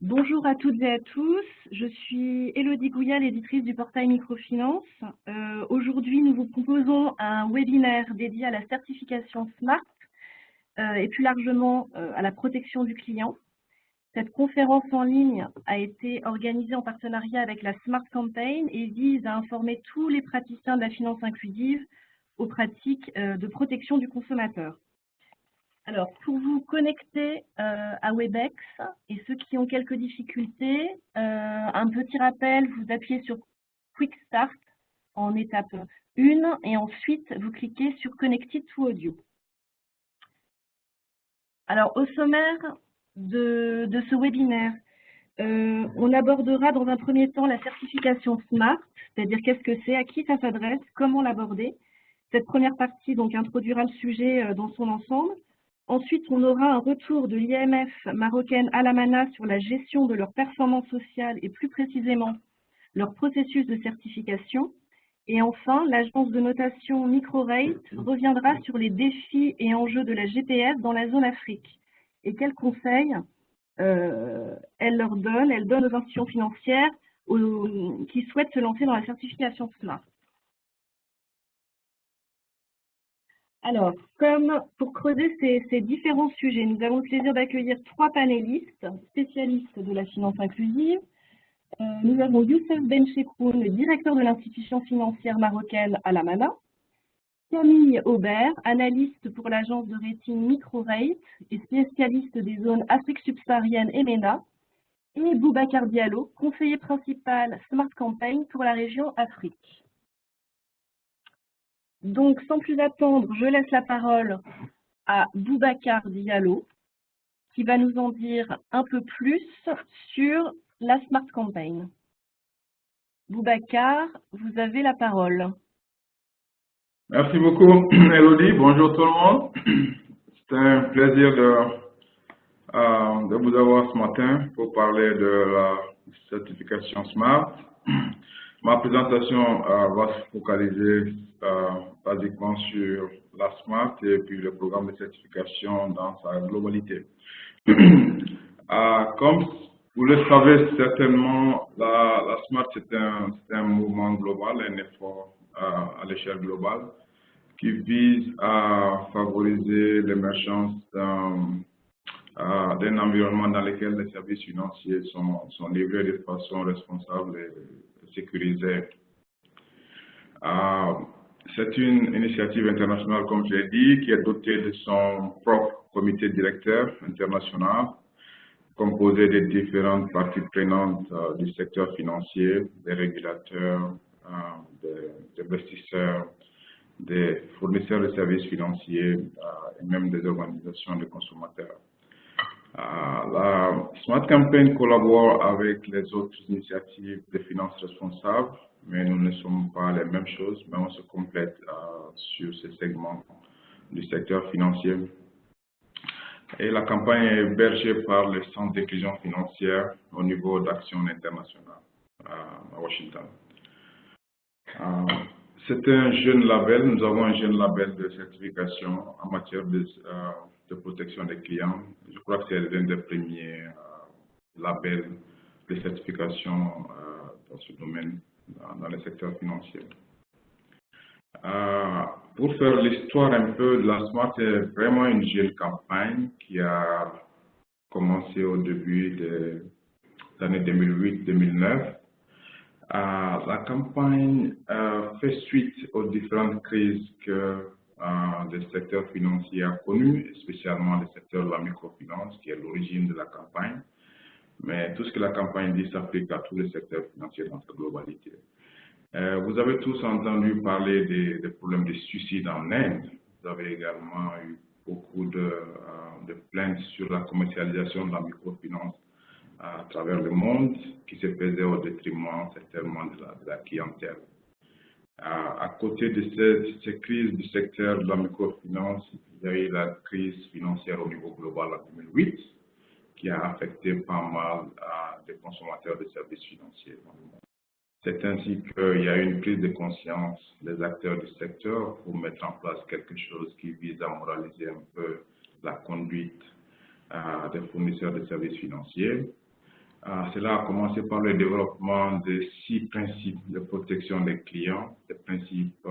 Bonjour à toutes et à tous, je suis Élodie Gouillal, éditrice du portail Microfinance. Aujourd'hui, nous vous proposons un webinaire dédié à la certification SMART et plus largement à la protection du client. Cette conférence en ligne a été organisée en partenariat avec la SMART Campaign et vise à informer tous les praticiens de la finance inclusive aux pratiques de protection du consommateur. Alors, pour vous connecter à Webex et ceux qui ont quelques difficultés, un petit rappel, vous appuyez sur Quick Start en étape 1 et ensuite vous cliquez sur Connected to Audio. Alors, au sommaire de ce webinaire, on abordera dans un premier temps la certification SMART, c'est-à-dire qu'est-ce que c'est, à qui ça s'adresse, comment l'aborder. Cette première partie donc introduira le sujet dans son ensemble. Ensuite, on aura un retour de l'IMF marocaine Alamana sur la gestion de leur performance sociale et plus précisément leur processus de certification. Et enfin, l'agence de notation Microrate reviendra sur les défis et enjeux de la GPS dans la zone Afrique et quels conseils elle donne aux institutions financières qui souhaitent se lancer dans la certification SMART. Alors, comme pour creuser ces différents sujets, nous avons le plaisir d'accueillir 3 panélistes spécialistes de la finance inclusive. Nous avons Youssef Benchekoun, le directeur de l'institution financière marocaine Alamana, Camille Aubert, analyste pour l'agence de rating Microrate et spécialiste des zones Afrique subsaharienne et MENA, et Boubacar Diallo, conseiller principal Smart Campaign pour la région Afrique. Donc, sans plus attendre, je laisse la parole à Boubacar Diallo, qui va nous en dire un peu plus sur la Smart Campaign. Boubacar, vous avez la parole. Merci beaucoup, Élodie. Bonjour tout le monde. C'est un plaisir de vous avoir ce matin pour parler de la certification SMART. Ma présentation va se focaliser basiquement sur la SMART et puis le programme de certification dans sa globalité. Comme vous le savez certainement, la SMART c'est un mouvement global, un effort à l'échelle globale qui vise à favoriser l'émergence d'un environnement dans lequel les services financiers sont livrés de façon responsable et sécurisée. C'est une initiative internationale, comme je l'ai dit, qui est dotée de son propre comité directeur international, composé des différentes parties prenantes du secteur financier, des régulateurs, des investisseurs, des fournisseurs de services financiers et même des organisations de consommateurs. La Smart Campaign collabore avec les autres initiatives de finances responsables, mais nous ne sommes pas les mêmes choses, mais on se complète sur ces segments du secteur financier. Et la campagne est hébergée par le Centre d'inclusion financière au niveau d'Action internationale à Washington. C'est un jeune label, nous avons un jeune label de certification en matière de protection des clients. Je crois que c'est l'un des premiers labels de certification dans ce domaine, dans le secteur financier. Pour faire l'histoire un peu de la SMART, c'est vraiment une jeune campagne qui a commencé au début des années 2008-2009. La campagne fait suite aux différentes crises que le secteur financier a connues, spécialement le secteur de la microfinance, qui est l'origine de la campagne. Mais tout ce que la campagne dit s'applique à tous les secteurs financiers dans sa globalité. Vous avez tous entendu parler des problèmes de suicide en Inde. Vous avez également eu beaucoup de plaintes sur la commercialisation de la microfinance à travers le monde, qui se faisait au détriment certainement de la clientèle. À côté de ces crises du secteur de la microfinance, il y a eu la crise financière au niveau global en 2008, qui a affecté pas mal des consommateurs de services financiers dans le monde. C'est ainsi qu'il y a eu une prise de conscience des acteurs du secteur pour mettre en place quelque chose qui vise à moraliser un peu la conduite des fournisseurs de services financiers. Cela a commencé par le développement de 6 principes de protection des clients. Ces principes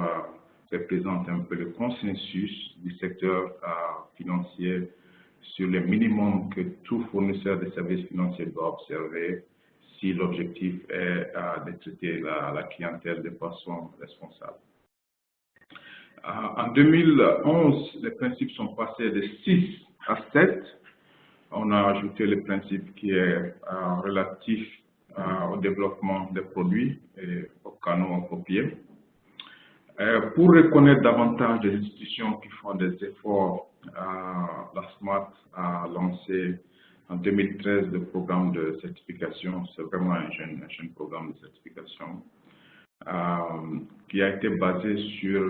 représentent un peu le consensus du secteur financier sur le minimum que tout fournisseur de services financiers doit observer si l'objectif est de traiter la clientèle de façon responsable. En 2011, les principes sont passés de 6 à 7. On a ajouté le principe qui est relatif au développement des produits et aux canaux appropriés. Pour reconnaître davantage des institutions qui font des efforts, la SMART a lancé en 2013 le programme de certification. C'est vraiment un jeune programme de certification qui a été basé sur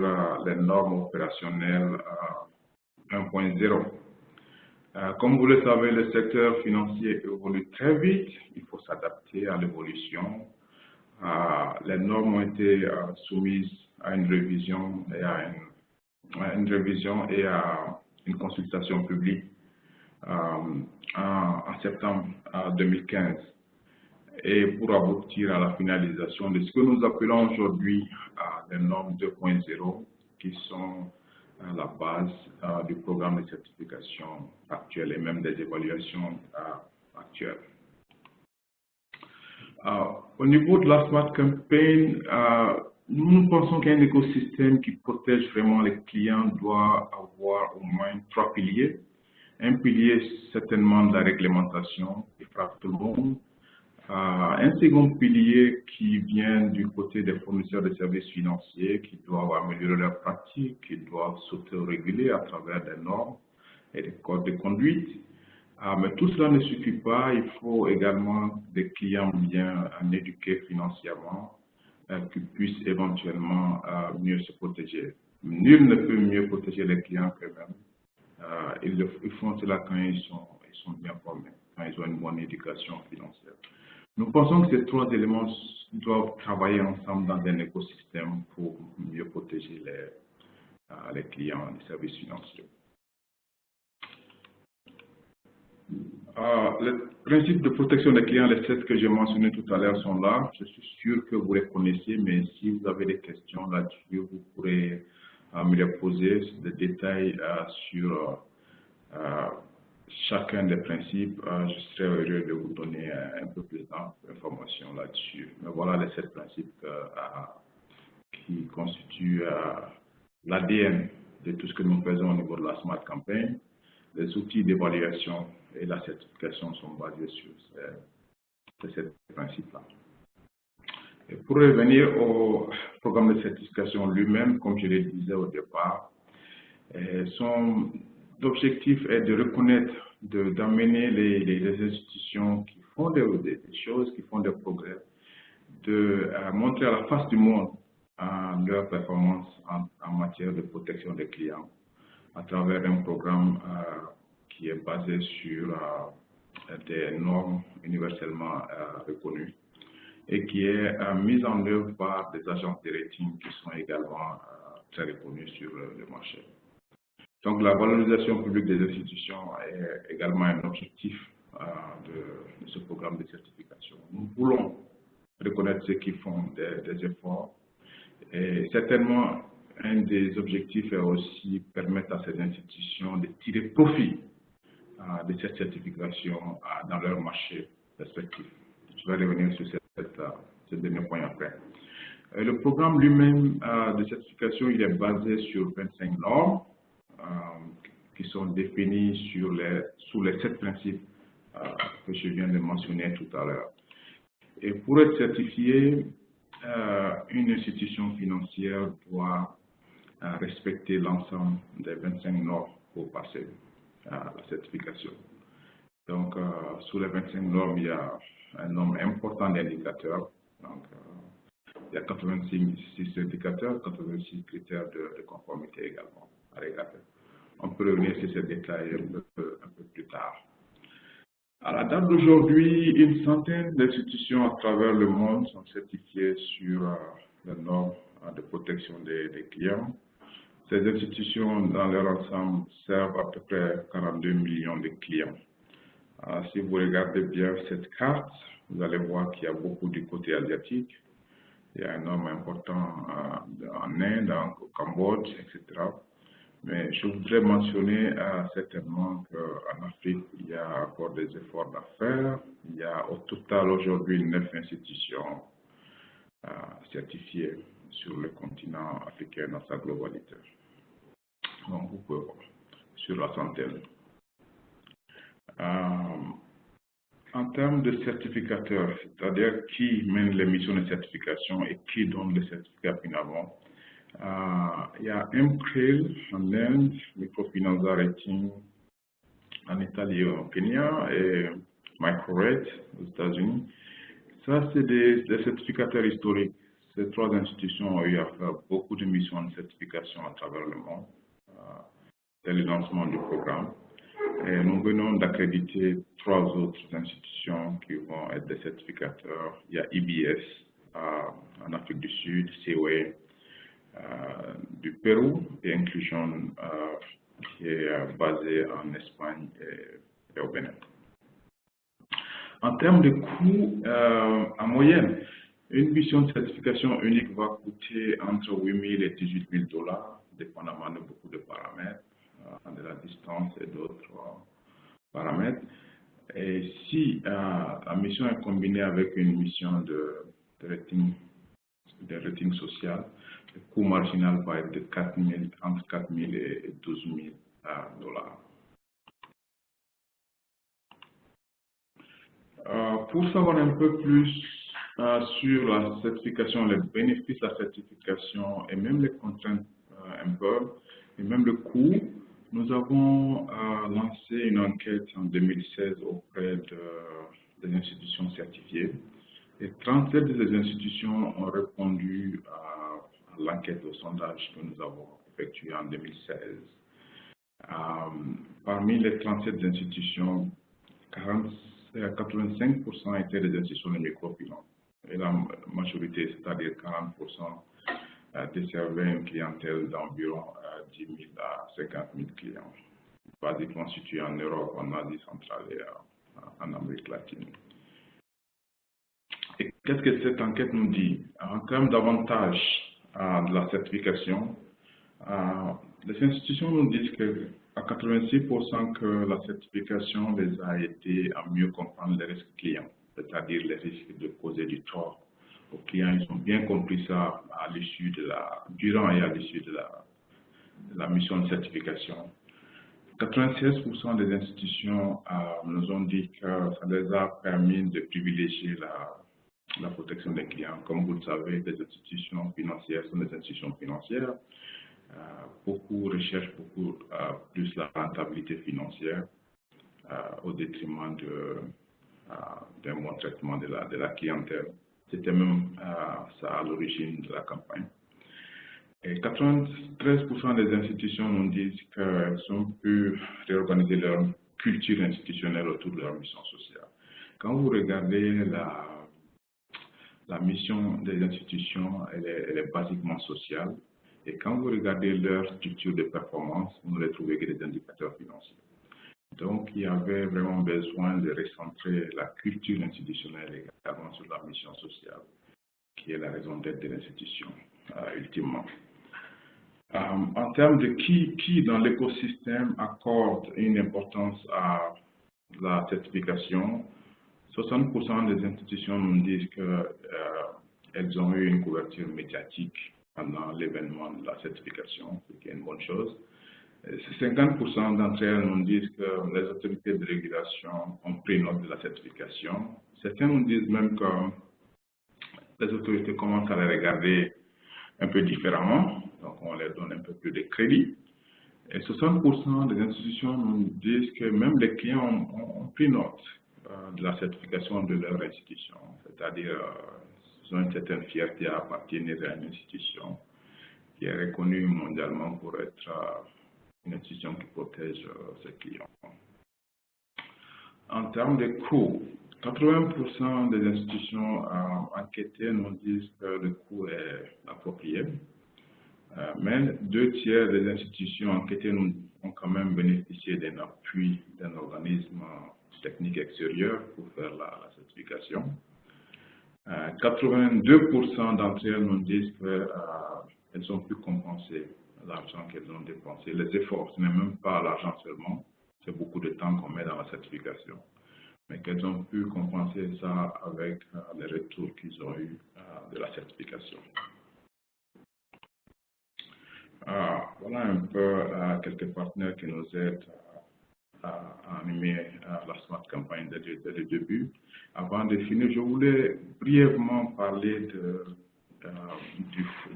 les normes opérationnelles 1.0. Comme vous le savez, le secteur financier évolue très vite. Il faut s'adapter à l'évolution. Les normes ont été soumises à une révision et à une consultation publique en septembre 2015. Et pour aboutir à la finalisation de ce que nous appelons aujourd'hui les normes 2.0, qui sont la base du programme de certification actuel et même des évaluations actuelles. Au niveau de la Smart Campaign, nous pensons qu'un écosystème qui protège vraiment les clients doit avoir au moins 3 piliers. Un pilier, certainement, de la réglementation qui frappe tout le monde. Un second pilier qui vient du côté des fournisseurs de services financiers qui doivent améliorer leurs pratiques, qui doivent s'autoréguler à travers des normes et des codes de conduite. Mais tout cela ne suffit pas, il faut également des clients bien éduqués financièrement qui puissent éventuellement mieux se protéger. Nul ne peut mieux protéger les clients qu'eux-mêmes. Ils font cela quand ils sont bien formés, quand ils ont une bonne éducation financière. Nous pensons que ces 3 éléments doivent travailler ensemble dans un écosystème pour mieux protéger les clients des services financiers. Les principes de protection des clients, les 7 que j'ai mentionnés tout à l'heure sont là. Je suis sûr que vous les connaissez, mais si vous avez des questions là-dessus, vous pourrez me les poser, des détails sur chacun des principes. Je serais heureux de vous donner un peu plus d'informations là-dessus. Mais voilà les 7 principes qui constituent l'ADN de tout ce que nous faisons au niveau de la Smart Campaign. Les outils d'évaluation et la certification sont basés sur ces principes-là. Et pour revenir au programme de certification lui-même, comme je le disais au départ, son objectif est de reconnaître, d'amener les institutions qui font des choses, qui font des progrès, de montrer à la face du monde leur performance en matière de protection des clients à travers un programme qui est basé sur des normes universellement reconnues et qui est mis en œuvre par des agences de rating qui sont également très reconnues sur le marché. Donc la valorisation publique des institutions est également un objectif de ce programme de certification. Nous voulons reconnaître ceux qui font des efforts et certainement un des objectifs est aussi permettre à ces institutions de tirer profit de cette certification dans leur marché respectif. Je vais revenir sur ce dernier point après. Le programme lui-même de certification, il est basé sur 25 normes qui sont définies sous les 7 principes que je viens de mentionner tout à l'heure. Et pour être certifié, une institution financière doit respecter l'ensemble des 25 normes pour passer à la certification. Donc, sous les 25 normes, il y a un nombre important d'indicateurs. Donc, il y a 86 indicateurs, 86 critères de conformité également à regarder. On peut revenir sur ces détails un peu plus tard. À la date d'aujourd'hui, une centaine d'institutions à travers le monde sont certifiées sur les normes de protection des clients. Ces institutions, dans leur ensemble, servent à peu près 42 millions de clients. Si vous regardez bien cette carte, vous allez voir qu'il y a beaucoup du côté asiatique. Il y a un nombre important en Inde, au Cambodge, etc. Mais je voudrais mentionner certainement qu'en Afrique, il y a encore des efforts à faire. Il y a au total aujourd'hui 9 institutions certifiées sur le continent africain dans sa globalité. Donc, vous pouvez voir sur la centaine. En termes de certificateurs, c'est-à-dire qui mène les missions de certification et qui donne les certificats finalement, il y a MCRIL en Inde, Microfinance Rating en Italie et au Kenya et MicroRate aux États-Unis. Ça, c'est des certificateurs historiques. Ces trois institutions ont eu à faire beaucoup de missions de certification à travers le monde. C'est le lancement du programme. Et nous venons d'accréditer 3 autres institutions qui vont être des certificateurs. Il y a IBS en Afrique du Sud, COE du Pérou et Inclusion qui est basé en Espagne et au Bénin. En termes de coûts, en moyenne, une mission de certification unique va coûter entre 8 000 et 18 000 $, dépendamment de beaucoup de paramètres, de la distance et d'autres paramètres. Et si la mission est combinée avec une mission de rating social, le coût marginal va être de entre 4 000 et 12 000 $. Pour savoir un peu plus sur la certification, les bénéfices de la certification et même les contraintes un peu, et même le coût, nous avons lancé une enquête en 2016 auprès des institutions certifiées. Et 37 des institutions ont répondu à l'enquête au sondage que nous avons effectué en 2016. Parmi les 37 institutions, 85% étaient des institutions de microfinance. Et la majorité, c'est-à-dire 40%, desservaient une clientèle d'environ 10 000 à 50 000 clients, basiquement situés en Europe, en Asie centrale et en Amérique latine. Et qu'est-ce que cette enquête nous dit? En termes d'avantages de la certification, les institutions nous disent qu'à 86% que la certification les a aidés à mieux comprendre les risques clients, c'est-à-dire les risques de causer du tort aux clients. Ils ont bien compris ça à l'issue durant et à l'issue de la mission de certification. 96% des institutions nous ont dit que ça les a permis de privilégier la protection des clients. Comme vous le savez, les institutions financières sont des institutions financières. Beaucoup recherchent plus la rentabilité financière au détriment d'un bon traitement de la clientèle. C'était même ça à l'origine de la campagne. Et 93% des institutions nous disent qu'elles ont pu réorganiser leur culture institutionnelle autour de leur mission sociale. Quand vous regardez la mission des institutions, elle est basiquement sociale. Et quand vous regardez leur structure de performance, vous ne les trouvez que des indicateurs financiers. Donc, il y avait vraiment besoin de recentrer la culture institutionnelle également sur la mission sociale, qui est la raison d'être de l'institution, ultimement. En termes de qui dans l'écosystème accorde une importance à la certification, 60% des institutions nous disent qu'elles ont eu une couverture médiatique pendant l'événement de la certification, ce qui est une bonne chose. 50% d'entre elles nous disent que les autorités de régulation ont pris note de la certification. Certains nous disent même que les autorités commencent à les regarder un peu différemment, donc on leur donne un peu plus de crédit. Et 60% des institutions nous disent que même les clients ont pris note de la certification de leur institution, c'est-à-dire ils ont une certaine fierté à appartenir à une institution qui est reconnue mondialement pour être une institution qui protège ses clients. En termes de coûts, 80% des institutions enquêtées nous disent que le coût est approprié, mais 2/3 des institutions enquêtées ont quand même bénéficié d'un appui d'un organisme techniques extérieures pour faire la certification. 82% d'entre elles nous disent qu'elles ont pu compenser l'argent qu'elles ont dépensé, les efforts. Ce n'est même pas l'argent seulement, c'est beaucoup de temps qu'on met dans la certification, mais qu'elles ont pu compenser ça avec les retours qu'ils ont eu de la certification. Voilà un peu quelques partenaires qui nous aident à animer la Smart Campaign dès le début. Avant de finir, je voulais brièvement parler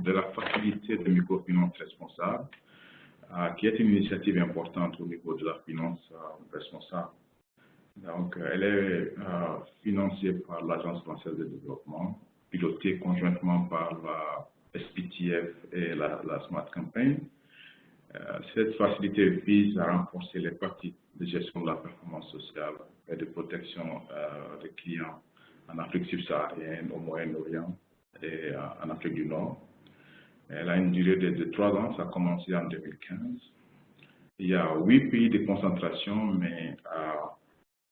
de la facilité de microfinance responsable, qui est une initiative importante au niveau de la finance responsable. Donc, elle est financée par l'Agence française de développement, pilotée conjointement par la SPTF et la Smart Campaign. Cette facilité vise à renforcer les pratiques de gestion de la performance sociale et de protection des clients en Afrique subsaharienne, au Moyen-Orient et en Afrique du Nord. Elle a une durée de 3 ans, ça a commencé en 2015. Il y a 8 pays de concentration, mais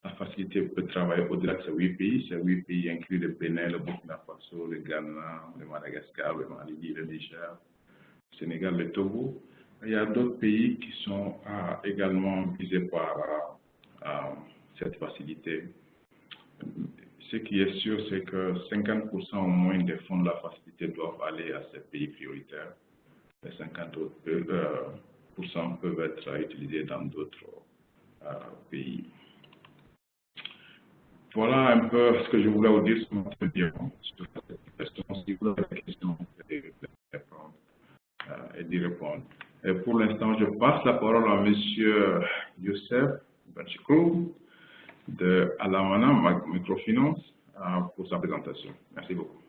la facilité peut travailler au-delà de ces 8 pays. Ces 8 pays incluent le Bénin, le Burkina Faso, le Ghana, le Madagascar, le Mali, le Niger, le Sénégal, le Togo. Il y a d'autres pays qui sont également visés par cette facilité. Ce qui est sûr, c'est que 50% au moins des fonds de la facilité doivent aller à ces pays prioritaires. Les 50% peuvent être utilisés dans d'autres pays. Voilà un peu ce que je voulais vous dire sur notre bilan. Si vous avez des questions, vous pouvez répondre et d'y répondre. Et pour l'instant, je passe la parole à M. Youssef Benchikou de Alamana Microfinance pour sa présentation. Merci beaucoup.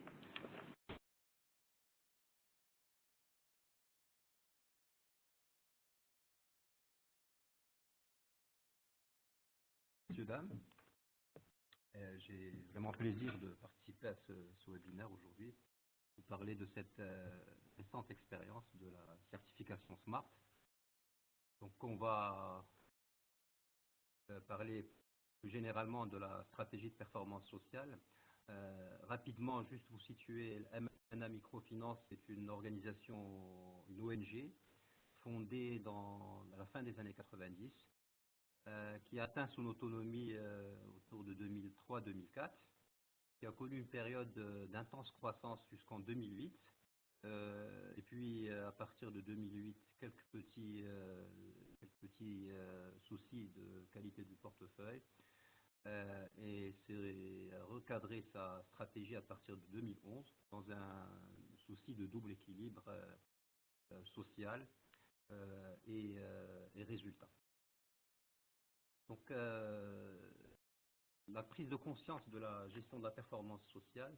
Messieurs, dames, j'ai vraiment plaisir de participer à ce webinaire aujourd'hui pour parler de cette récente expérience de la certification SMART. Donc, on va parler plus généralement de la stratégie de performance sociale. Rapidement, juste vous situer, MNA Microfinance, c'est une organisation, une ONG, fondée à la fin des années 90, qui a atteint son autonomie autour de 2003-2004, qui a connu une période d'intense croissance jusqu'en 2008, et puis à partir de 2008, quelques petits soucis de qualité du portefeuille, et c'est recadrer sa stratégie à partir de 2011 dans un souci de double équilibre social et résultat. Donc, la prise de conscience de la gestion de la performance sociale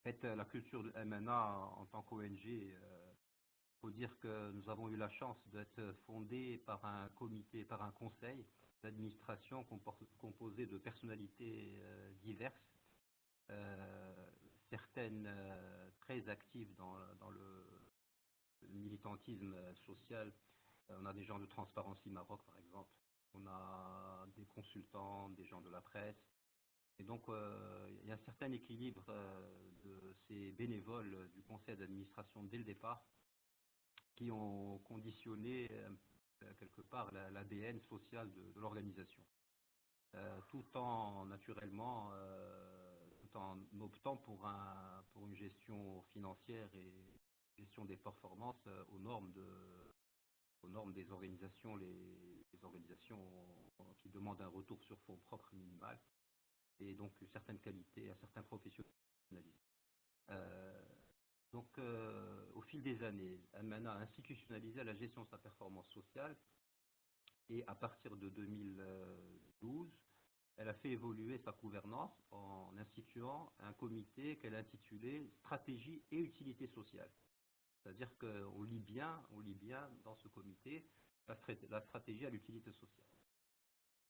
est la culture de MNA en tant qu'ONG. Il faut dire que nous avons eu la chance d'être fondés par un comité, par un conseil d'administration composé de personnalités diverses, certaines très actives dans le militantisme social. On a des gens de Transparency Maroc, par exemple. On a des consultants, des gens de la presse. Et donc, il y a un certain équilibre de ces bénévoles du conseil d'administration dès le départ qui ont conditionné quelque part l'ADN social de l'organisation. Tout en, naturellement, tout en optant pour une gestion financière et gestion des performances aux normes des organisations, les organisations qui demandent un retour sur fonds propres minimal et donc une certaine qualité, un certain professionnalisme. Donc, au fil des années, MNA a institutionnalisé la gestion de sa performance sociale et à partir de 2012, elle a fait évoluer sa gouvernance en instituant un comité qu'elle a intitulé Stratégie et utilité sociale. C'est-à-dire qu'on lit bien dans ce comité la stratégie à l'utilité sociale.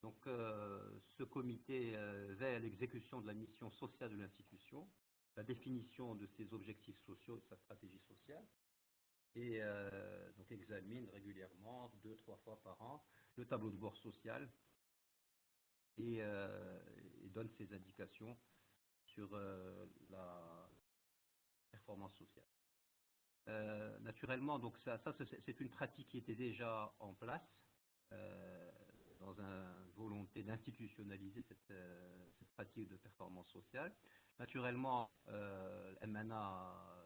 Donc, ce comité veille à l'exécution de la mission sociale de l'institution, la définition de ses objectifs sociaux, de sa stratégie sociale, et donc examine régulièrement, 2-3 fois par an, le tableau de bord social et donne ses indications sur la performance sociale. Naturellement, donc ça c'est une pratique qui était déjà en place dans une volonté d'institutionnaliser cette pratique de performance sociale. Naturellement, MNA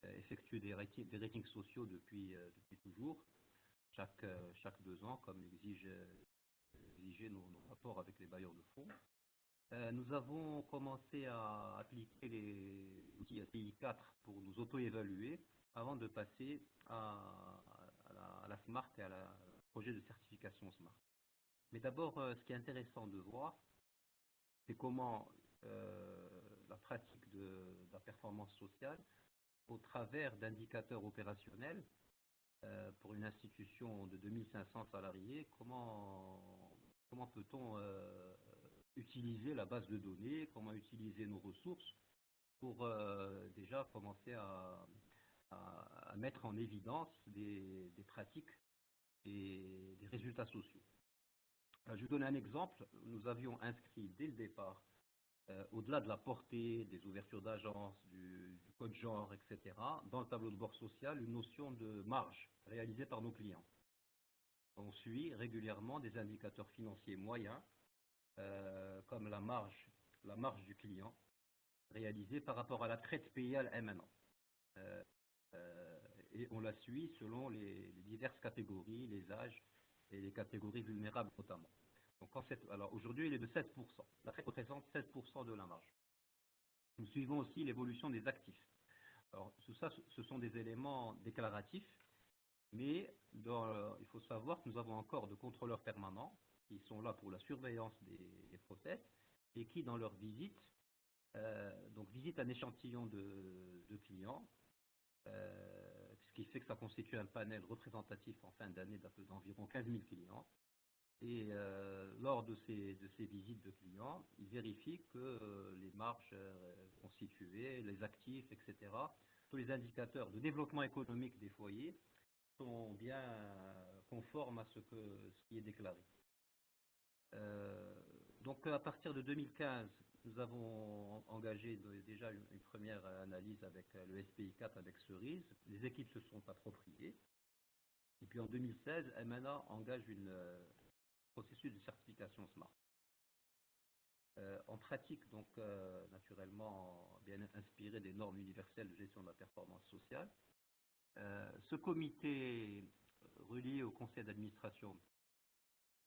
effectue des ratings sociaux depuis toujours, chaque 2 ans, comme exigeaient nos rapports avec les bailleurs de fonds. Nous avons commencé à appliquer les outils ATI 4 pour nous auto-évaluer avant de passer à la SMART et à la projet de certification SMART. Mais d'abord, ce qui est intéressant de voir, c'est comment la pratique de la performance sociale, au travers d'indicateurs opérationnels, pour une institution de 2500 salariés, comment peut-on utiliser la base de données, comment utiliser nos ressources pour déjà commencer à mettre en évidence des pratiques et des résultats sociaux. Je vais vous donner un exemple. Nous avions inscrit dès le départ, au-delà de la portée, des ouvertures d'agence, du code genre, etc., dans le tableau de bord social, une notion de marge réalisée par nos clients. On suit régulièrement des indicateurs financiers moyens, comme la marge du client, réalisée par rapport à la traite payée à la MNA. Et on la suit selon les diverses catégories, les âges et les catégories vulnérables notamment. Donc alors aujourd'hui, il est de 7%. La traite représente 7% de la marge. Nous suivons aussi l'évolution des actifs. Alors tout ça, ce sont des éléments déclaratifs, mais il faut savoir que nous avons encore de contrôleurs permanents qui sont là pour la surveillance des process et qui, dans leur visite, visitent un échantillon de clients, ce qui fait que ça constitue un panel représentatif en fin d'année d'environ 15 000 clients. Et lors de ces visites de clients, ils vérifient que les marges constituées, les actifs, etc., tous les indicateurs de développement économique des foyers sont bien conformes à ce qui est déclaré. Donc à partir de 2015, nous avons engagé déjà une première analyse avec le SPI 4 avec Cerise. Les équipes se sont appropriées. Et puis en 2016, MNA engage un processus de certification SMART. En pratique, donc naturellement bien inspiré des normes universelles de gestion de la performance sociale, ce comité relié au conseil d'administration,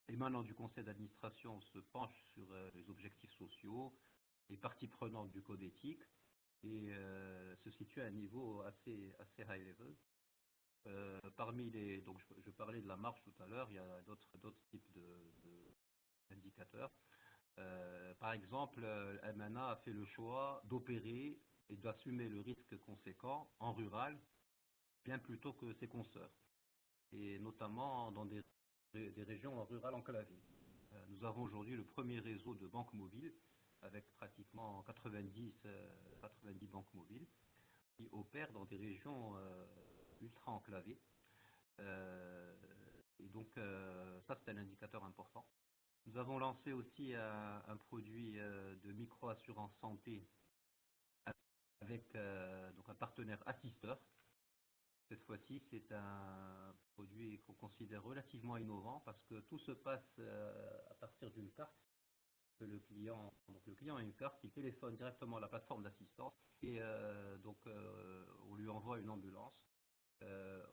émanant du conseil d'administration, se penche sur les objectifs sociaux, les parties prenantes du code éthique et se situe à un niveau assez high level. Donc je parlais de la marge tout à l'heure, il y a d'autres types d'indicateurs. Par exemple, MNA a fait le choix d'opérer et d'assumer le risque conséquent en rural, bien plutôt que ses consoeurs, et notamment dans des régions rurales enclavées. Nous avons aujourd'hui le premier réseau de banques mobiles, avec pratiquement 90 banques mobiles, qui opèrent dans des régions ultra enclavées. Et donc, ça, c'est un indicateur important. Nous avons lancé aussi un produit de micro-assurance santé avec donc un partenaire assisteur. Cette fois-ci, c'est un produit qu'on considère relativement innovant parce que tout se passe à partir d'une carte que le client a une carte, il téléphone directement à la plateforme d'assistance et on lui envoie une ambulance.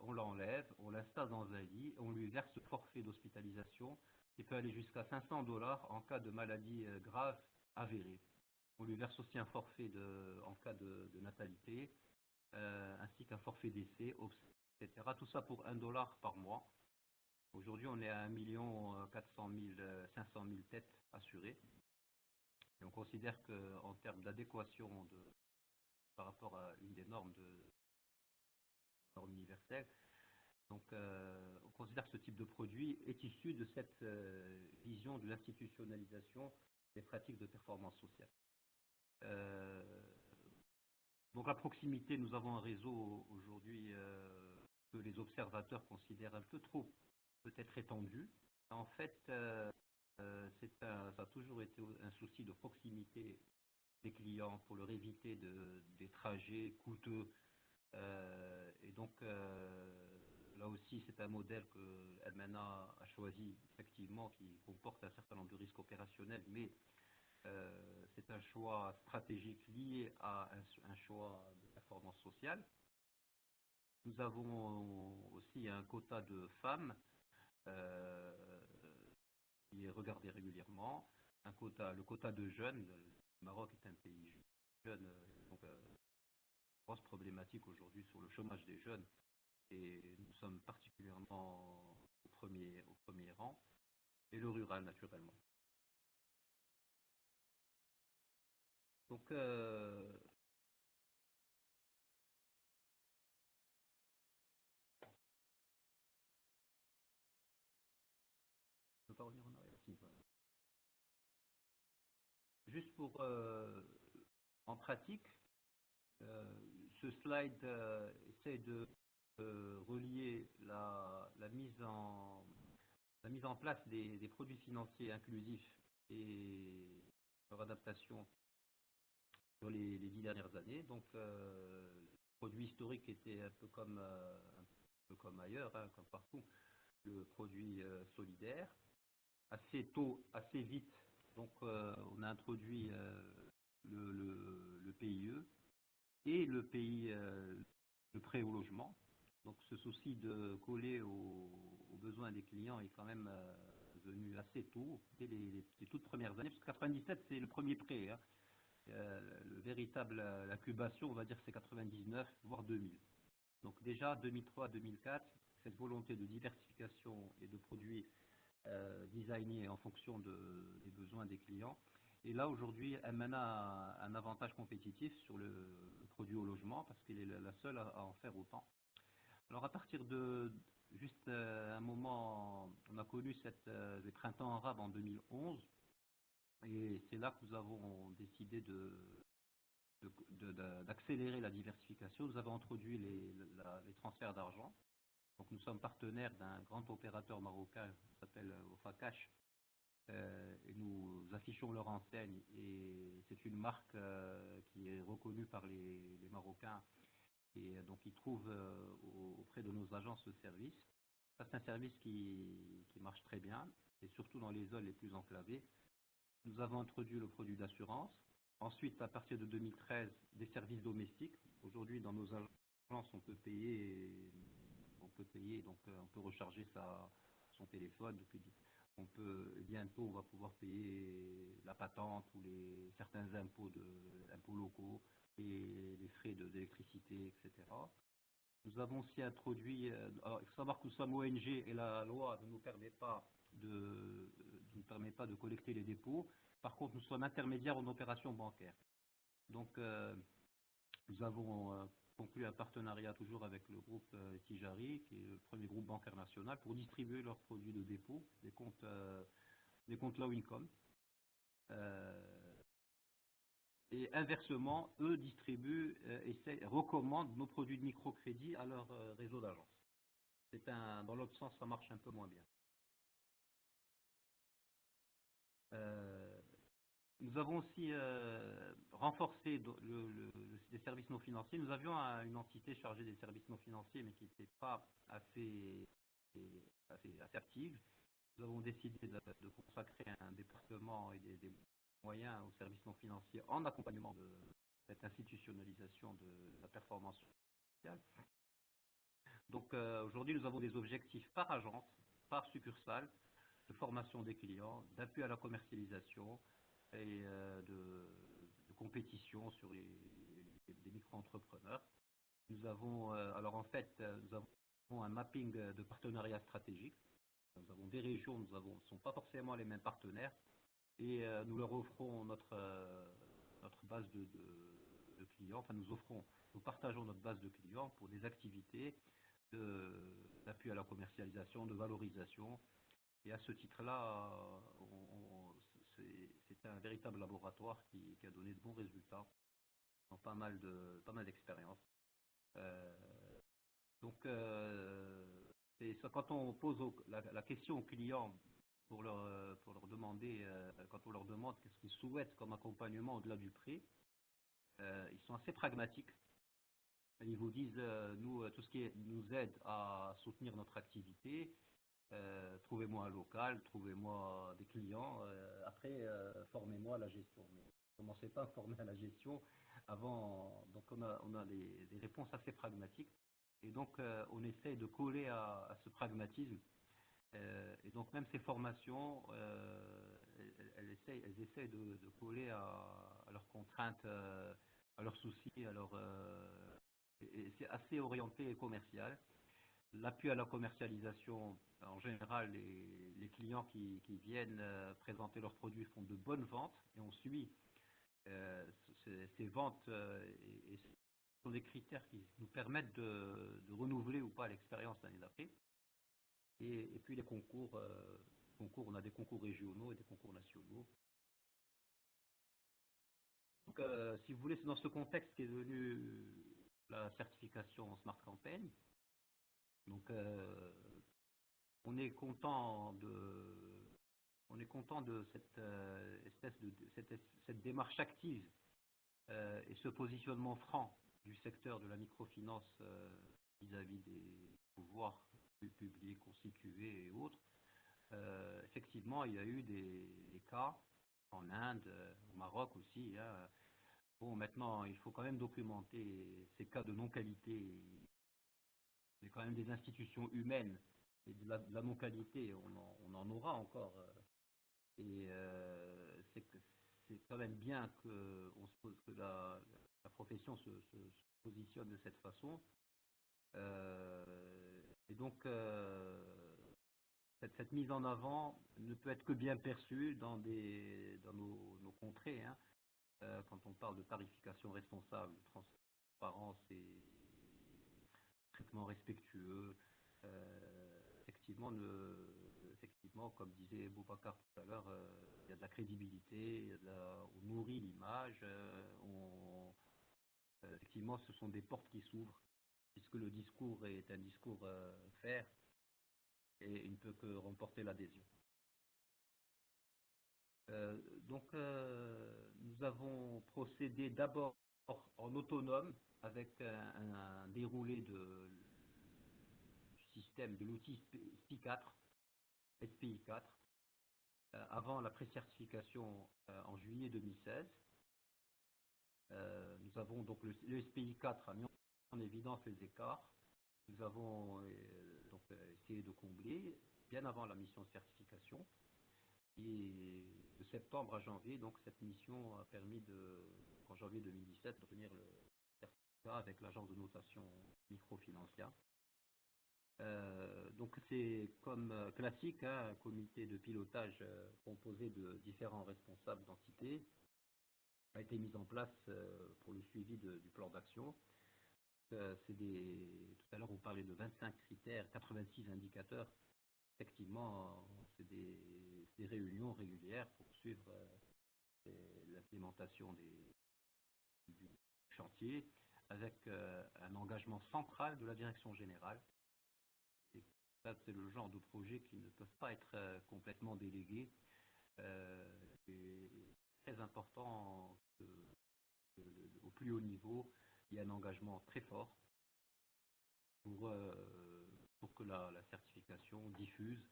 On l'enlève, on l'installe dans un lit, on lui verse forfait d'hospitalisation qui peut aller jusqu'à $500 en cas de maladie grave avérée. On lui verse aussi un forfait en cas de natalité, ainsi qu'un forfait d'essai, etc. Tout ça pour $1 par mois. Aujourd'hui, on est à 1 500 000 têtes assurées. Et on considère qu'en termes d'adéquation par rapport à une des normes universelles, donc, on considère que ce type de produit est issu de cette vision de l'institutionnalisation des pratiques de performance sociale. Donc, à proximité, nous avons un réseau aujourd'hui que les observateurs considèrent un peu trop peut-être étendu. En fait, Ça a toujours été un souci de proximité des clients pour leur éviter des trajets coûteux. Et donc, là aussi, c'est un modèle que MNA a choisi, effectivement, qui comporte un certain nombre de risques opérationnels, mais c'est un choix stratégique lié à un choix de performance sociale. Nous avons aussi un quota de femmes euh, qui est regardé régulièrement, le quota de jeunes. Le Maroc est un pays jeune, donc grosse problématique aujourd'hui sur le chômage des jeunes, et nous sommes particulièrement au premier rang, et le rural naturellement. Donc, je ne peux pas revenir en arrière. Si, voilà. Juste pour, en pratique, ce slide essaie de relier la mise en place des produits financiers inclusifs et leur adaptation sur les 10 dernières années. Donc, le produit historique était un peu comme ailleurs, hein, comme partout, le produit solidaire. Assez tôt, assez vite, donc on a introduit le PIE et le prêt au logement. Donc ce souci de coller aux besoins des clients est quand même venu assez tôt, dès les toutes premières années, parce que 97 c'est le premier prêt. Hein. Le véritable incubation, on va dire, c'est 99, voire 2000. Donc déjà 2003-2004, cette volonté de diversification et de produits designés en fonction des besoins des clients. Et là, aujourd'hui, MNA a un avantage compétitif sur le produit au logement parce qu'elle est la seule à en faire autant. Alors, à partir de juste un moment, on a connu les printemps arabes en 2011 et c'est là que nous avons décidé d'accélérer la diversification. Nous avons introduit les transferts d'argent. Donc, nous sommes partenaires d'un grand opérateur marocain qui s'appelle Ofakash, et nous affichons leur enseigne et c'est une marque qui est reconnue par les Marocains et donc ils trouvent auprès de nos agences de service. Ça, c'est un service qui marche très bien et surtout dans les zones les plus enclavées. Nous avons introduit le produit d'assurance. Ensuite, à partir de 2013, des services domestiques. Aujourd'hui, dans nos agences, on peut payer, donc on peut recharger son téléphone depuis. Bientôt, on va pouvoir payer la patente ou certains impôts locaux et les frais d'électricité, etc. Nous avons aussi introduit, alors, il faut savoir que nous sommes ONG et la loi ne nous permet pas de collecter les dépôts. Par contre, nous sommes intermédiaires en opération bancaire. Donc, nous avons conclu un partenariat toujours avec le groupe Tijari, qui est le premier groupe bancaire national, pour distribuer leurs produits de dépôt, les comptes low income. Et inversement, eux distribuent et recommandent nos produits de microcrédit à leur réseau d'agences. Dans l'autre sens, ça marche un peu moins bien. Nous avons aussi renforcé les services non financiers. Nous avions une entité chargée des services non financiers, mais qui n'était pas assez active. Nous avons décidé de consacrer un département et des moyens aux services non financiers en accompagnement de cette institutionnalisation de la performance sociale. Donc aujourd'hui, nous avons des objectifs par agence, par succursale, de formation des clients, d'appui à la commercialisation et de compétition sur des micro-entrepreneurs. Nous avons, alors en fait, nous avons un mapping de partenariat stratégique. Nous avons des régions, ne sont pas forcément les mêmes partenaires, et nous leur offrons notre base de clients. Enfin, nous partageons notre base de clients pour des activités d'appui à la commercialisation, de valorisation. Et à ce titre-là, c'est un véritable laboratoire qui a donné de bons résultats dans pas mal d'expériences. Donc, quand on pose la question aux clients pour leur demander quand on leur demande qu'est-ce qu'ils souhaitent comme accompagnement au-delà du prix, ils sont assez pragmatiques. Ils vous disent, nous, tout ce qui nous aide à soutenir notre activité, trouvez-moi un local, trouvez-moi des clients, après, formez-moi à la gestion. Mais commencez pas à former à la gestion avant. Donc, on a des réponses assez pragmatiques. Et donc, on essaye de coller à ce pragmatisme. Et donc, même ces formations, elles essayent de coller à leurs contraintes, à leurs soucis, et c'est assez orienté commercial. L'appui à la commercialisation, en général, les clients qui viennent présenter leurs produits font de bonnes ventes et on suit ces ventes et ce sont des critères qui nous permettent de renouveler ou pas l'expérience l'année d'après. Et puis les concours, on a des concours régionaux et des concours nationaux. Donc, si vous voulez, c'est dans ce contexte qu'est devenue la certification Smart Campaign. Donc, on est content de cette démarche active et ce positionnement franc du secteur de la microfinance vis-à-vis des pouvoirs publics, constitués et autres. Effectivement, il y a eu des cas en Inde, au Maroc aussi. Hein. Bon, maintenant, il faut quand même documenter ces cas de non-qualité. Il y a quand même des institutions humaines et de la non-qualité, on en aura encore. Et c'est quand même bien que la profession se positionne de cette façon. Et donc, cette mise en avant ne peut être que bien perçue dans nos contrées. Hein. Quand on parle de tarification responsable, de transparence et traitement respectueux, effectivement, comme disait Boubacar tout à l'heure, il y a de la crédibilité, on nourrit l'image, effectivement, ce sont des portes qui s'ouvrent, puisque le discours est un discours fair et il ne peut que remporter l'adhésion. Donc, nous avons procédé d'abord en autonome avec un déroulé du système de l'outil SPI 4, avant la pré-certification en juillet 2016. Nous avons donc le SPI 4 a mis en évidence les écarts. Nous avons donc essayé de combler bien avant la mission de certification. Et de septembre à janvier, donc cette mission a permis en janvier 2017 d'obtenir le certificat avec l'agence de notation microfinancière. Donc c'est comme classique, hein, un comité de pilotage composé de différents responsables d'entités a été mis en place pour le suivi du plan d'action. Tout à l'heure on parlait de 25 critères, 86 indicateurs. Effectivement, c'est des réunions régulières pour suivre l'implémentation du chantier avec un engagement central de la direction générale. Et ça, c'est le genre de projet qui ne peuvent pas être complètement délégués. C'est très important au plus haut niveau, il y a un engagement très fort pour que la certification diffuse,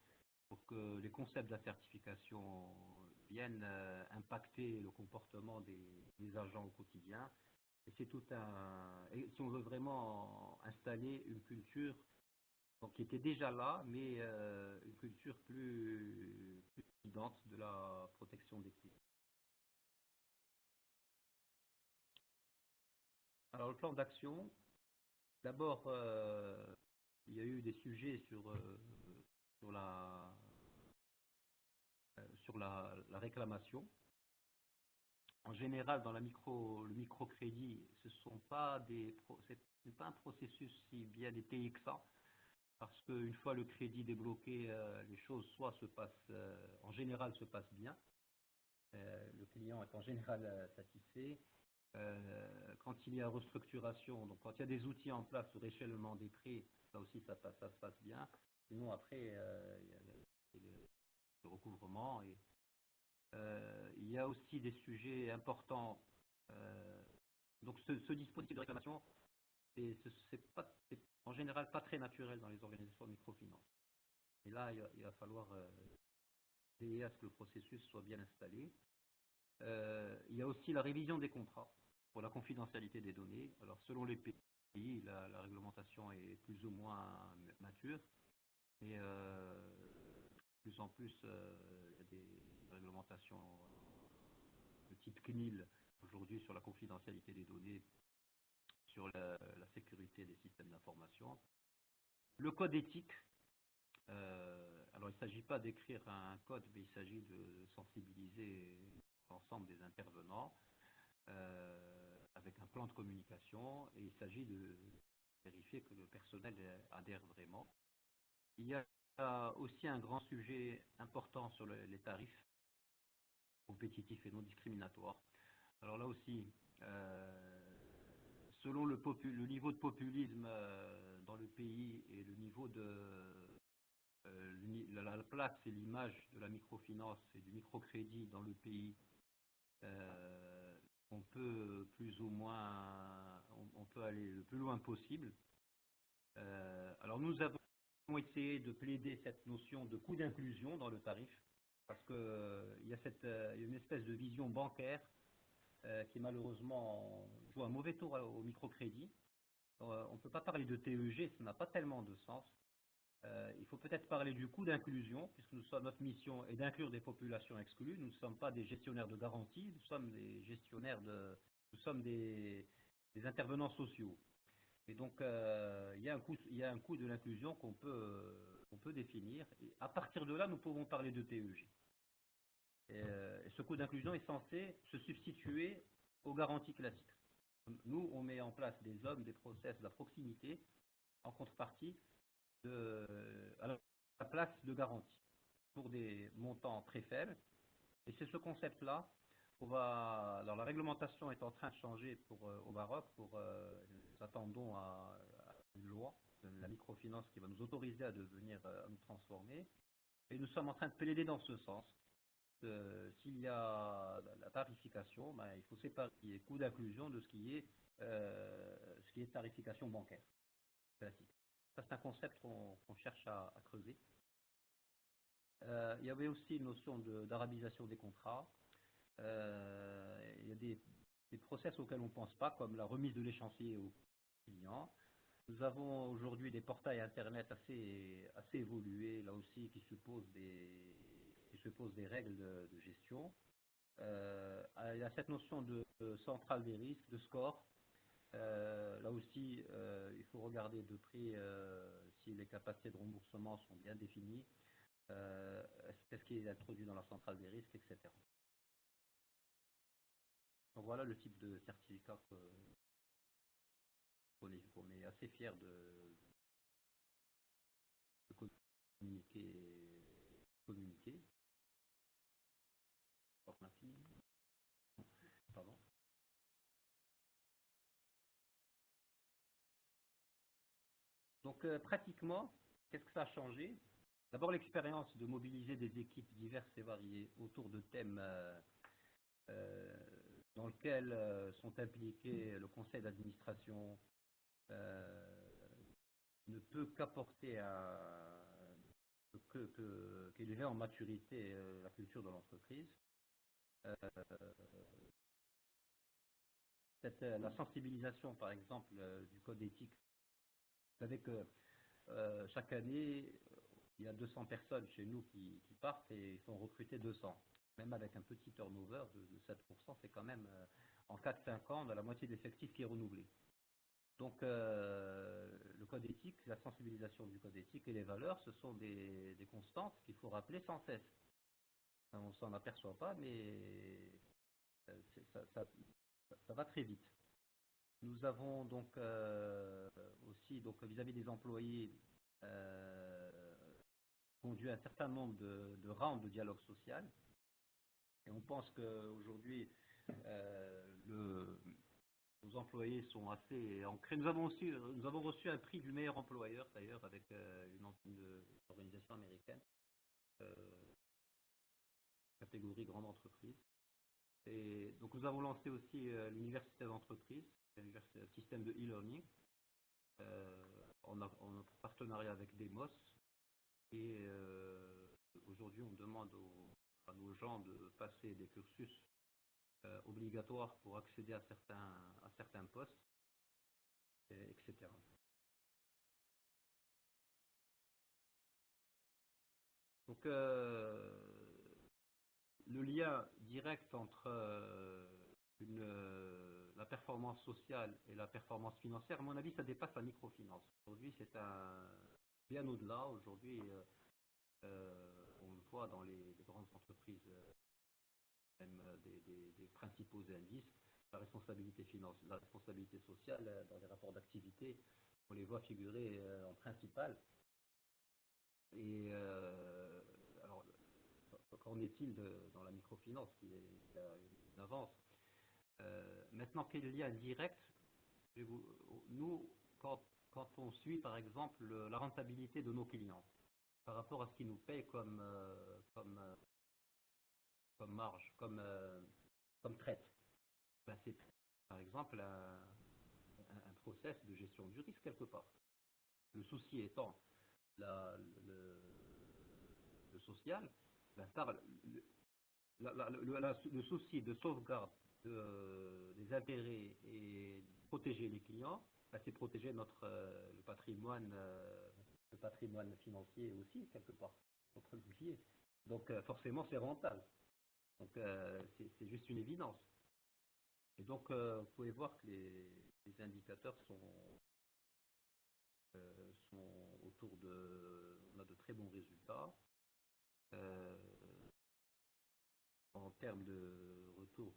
pour que les concepts de la certification viennent impacter le comportement des agents au quotidien. Et c'est et si on veut vraiment installer une culture donc, qui était déjà là, mais une culture plus évidente de la protection des clients. Alors, le plan d'action, d'abord, il y a eu des sujets sur la réclamation. En général, dans le microcrédit, c'est pas un processus si bien détaillé que ça, parce qu'une fois le crédit débloqué, les choses soit en général se passent bien. Le client est en général satisfait. Quand il y a restructuration, donc quand il y a des outils en place sur échelonnement des prix, ça aussi ça se passe bien. Sinon après, il y a le recouvrement et Il y a aussi des sujets importants. Donc ce dispositif de réclamation, c'est en général pas très naturel dans les organisations de microfinance. Et là, il va falloir veiller à ce que le processus soit bien installé. Il y a aussi la révision des contrats pour la confidentialité des données. Alors selon les pays, la réglementation est plus ou moins mature. Et de plus en plus, il y a des réglementations de type CNIL aujourd'hui sur la confidentialité des données, sur la sécurité des systèmes d'information. Le code éthique, alors il ne s'agit pas d'écrire un code, mais il s'agit de sensibiliser l'ensemble des intervenants avec un plan de communication, et il s'agit de vérifier que le personnel adhère vraiment. Il y a aussi un grand sujet important sur les tarifs compétitifs et non discriminatoires. Alors là aussi, selon le niveau de populisme dans le pays et le niveau de la place et l'image de la microfinance et du microcrédit dans le pays, on peut plus ou moins, on peut aller le plus loin possible. Alors nous avons essayé de plaider cette notion de coût d'inclusion dans le tarif, parce qu'il y a une espèce de vision bancaire qui malheureusement joue un mauvais tour au microcrédit. On ne peut pas parler de TEG, ça n'a pas tellement de sens. Il faut peut-être parler du coût d'inclusion, puisque notre mission est d'inclure des populations exclues. Nous ne sommes pas des gestionnaires de garantie, nous sommes des gestionnaires nous sommes des intervenants sociaux. Et donc, il y a un coût de l'inclusion qu'on peut définir. Et à partir de là, nous pouvons parler de TEG. Et ce coût d'inclusion est censé se substituer aux garanties classiques. Nous, on met en place des hommes, des process, de la proximité, en contrepartie à la place de garantie, pour des montants très faibles. Et c'est ce concept-là alors la réglementation est en train de changer au Maroc. Nous attendons à une loi de la microfinance qui va nous autoriser à nous transformer. Et nous sommes en train de plaider dans ce sens. S'il y a la tarification, il faut séparer ce qui est coût d'inclusion de ce qui est tarification bancaire classique. Ça, c'est un concept qu'on cherche à creuser. Il y avait aussi une notion d'arabisation des contrats. Il y a des process auxquels on ne pense pas, comme la remise de l'échéancier aux clients. Nous avons aujourd'hui des portails Internet assez évolués, là aussi, qui supposent des règles de gestion. Il y a cette notion de centrale des risques, de score. Là aussi, il faut regarder de près si les capacités de remboursement sont bien définies, qu'est-ce qui est introduit dans la centrale des risques, etc. Donc voilà le type de certificat qu'on est assez fier de communiquer. Pardon. Donc pratiquement, qu'est-ce que ça a changé? D'abord l'expérience de mobiliser des équipes diverses et variées autour de thèmes dans lesquels sont impliqués le conseil d'administration, ne peut qu'apporter qu'élever en maturité la culture de l'entreprise. La sensibilisation, par exemple, du code éthique. Vous savez que chaque année, il y a 200 personnes chez nous qui partent et il faut en recruter 200. Même avec un petit turnover de 7%, c'est quand même, en 4-5 ans, on a la moitié de l'effectif qui est renouvelé. Donc, le code éthique, la sensibilisation du code éthique et les valeurs, ce sont des constantes qu'il faut rappeler sans cesse. On ne s'en aperçoit pas, mais ça va très vite. Nous avons donc aussi, vis-à-vis des employés, conduit un certain nombre de rounds de dialogue social. Et on pense qu'aujourd'hui, nos employés sont assez ancrés. Nous avons reçu un prix du meilleur employeur, d'ailleurs, avec une organisation américaine. catégorie grande entreprise. Et donc nous avons lancé aussi l'université d'entreprise, un système de e-learning en partenariat avec Demos. Et aujourd'hui, on demande à nos gens de passer des cursus obligatoires pour accéder à certains postes, etc. Donc, le lien direct entre la performance sociale et la performance financière, à mon avis, ça dépasse la microfinance. Aujourd'hui, c'est bien au-delà. Aujourd'hui, on le voit dans les grandes entreprises, même des principaux indices, la responsabilité sociale dans les rapports d'activité, on les voit figurer en principal. Et alors, qu'en est-il dans la microfinance qui a une avance? Maintenant, quel lien direct? Nous, quand on suit par exemple la rentabilité de nos clients par rapport à ce qu'ils nous payent comme marge, comme traite, ben c'est par exemple un process de gestion du risque quelque part. Le souci étant le social, ben le souci de sauvegarde des intérêts et de protéger les clients, ben c'est protéger le patrimoine financier aussi quelque part, notre budget. Donc forcément c'est rentable. Donc c'est juste une évidence. Et donc vous pouvez voir que les indicateurs sont autour on a de très bons résultats. En termes de retour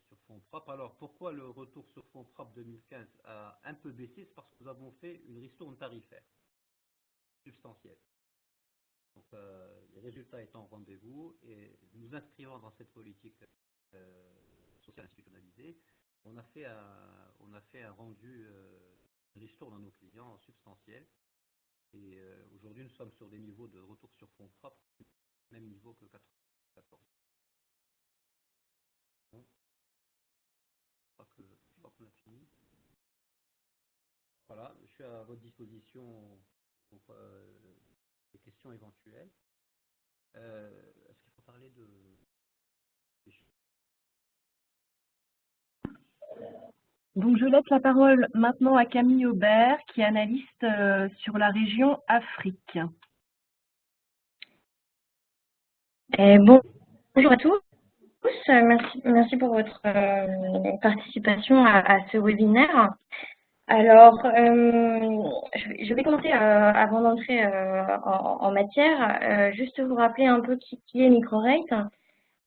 sur fonds propres. Alors, pourquoi le retour sur fonds propres 2015 a un peu baissé? C'est parce que nous avons fait une ristourne tarifaire substantielle. Donc, les résultats étant au rendez-vous et nous inscrivant dans cette politique sociale institutionnalisée, on a fait un rendu ristourne à nos clients substantiel. Et aujourd'hui, nous sommes sur des niveaux de retour sur fonds propres, même niveau que 2014. Bon. Je crois qu'on a fini. Voilà, je suis à votre disposition pour des questions éventuelles. Est-ce qu'il faut parler de... Donc, je laisse la parole maintenant à Camille Aubert, qui est analyste sur la région Afrique. Bonjour à tous. Merci pour votre participation à ce webinaire. Alors, je vais commencer avant d'entrer en matière, juste vous rappeler un peu qui est Microrate.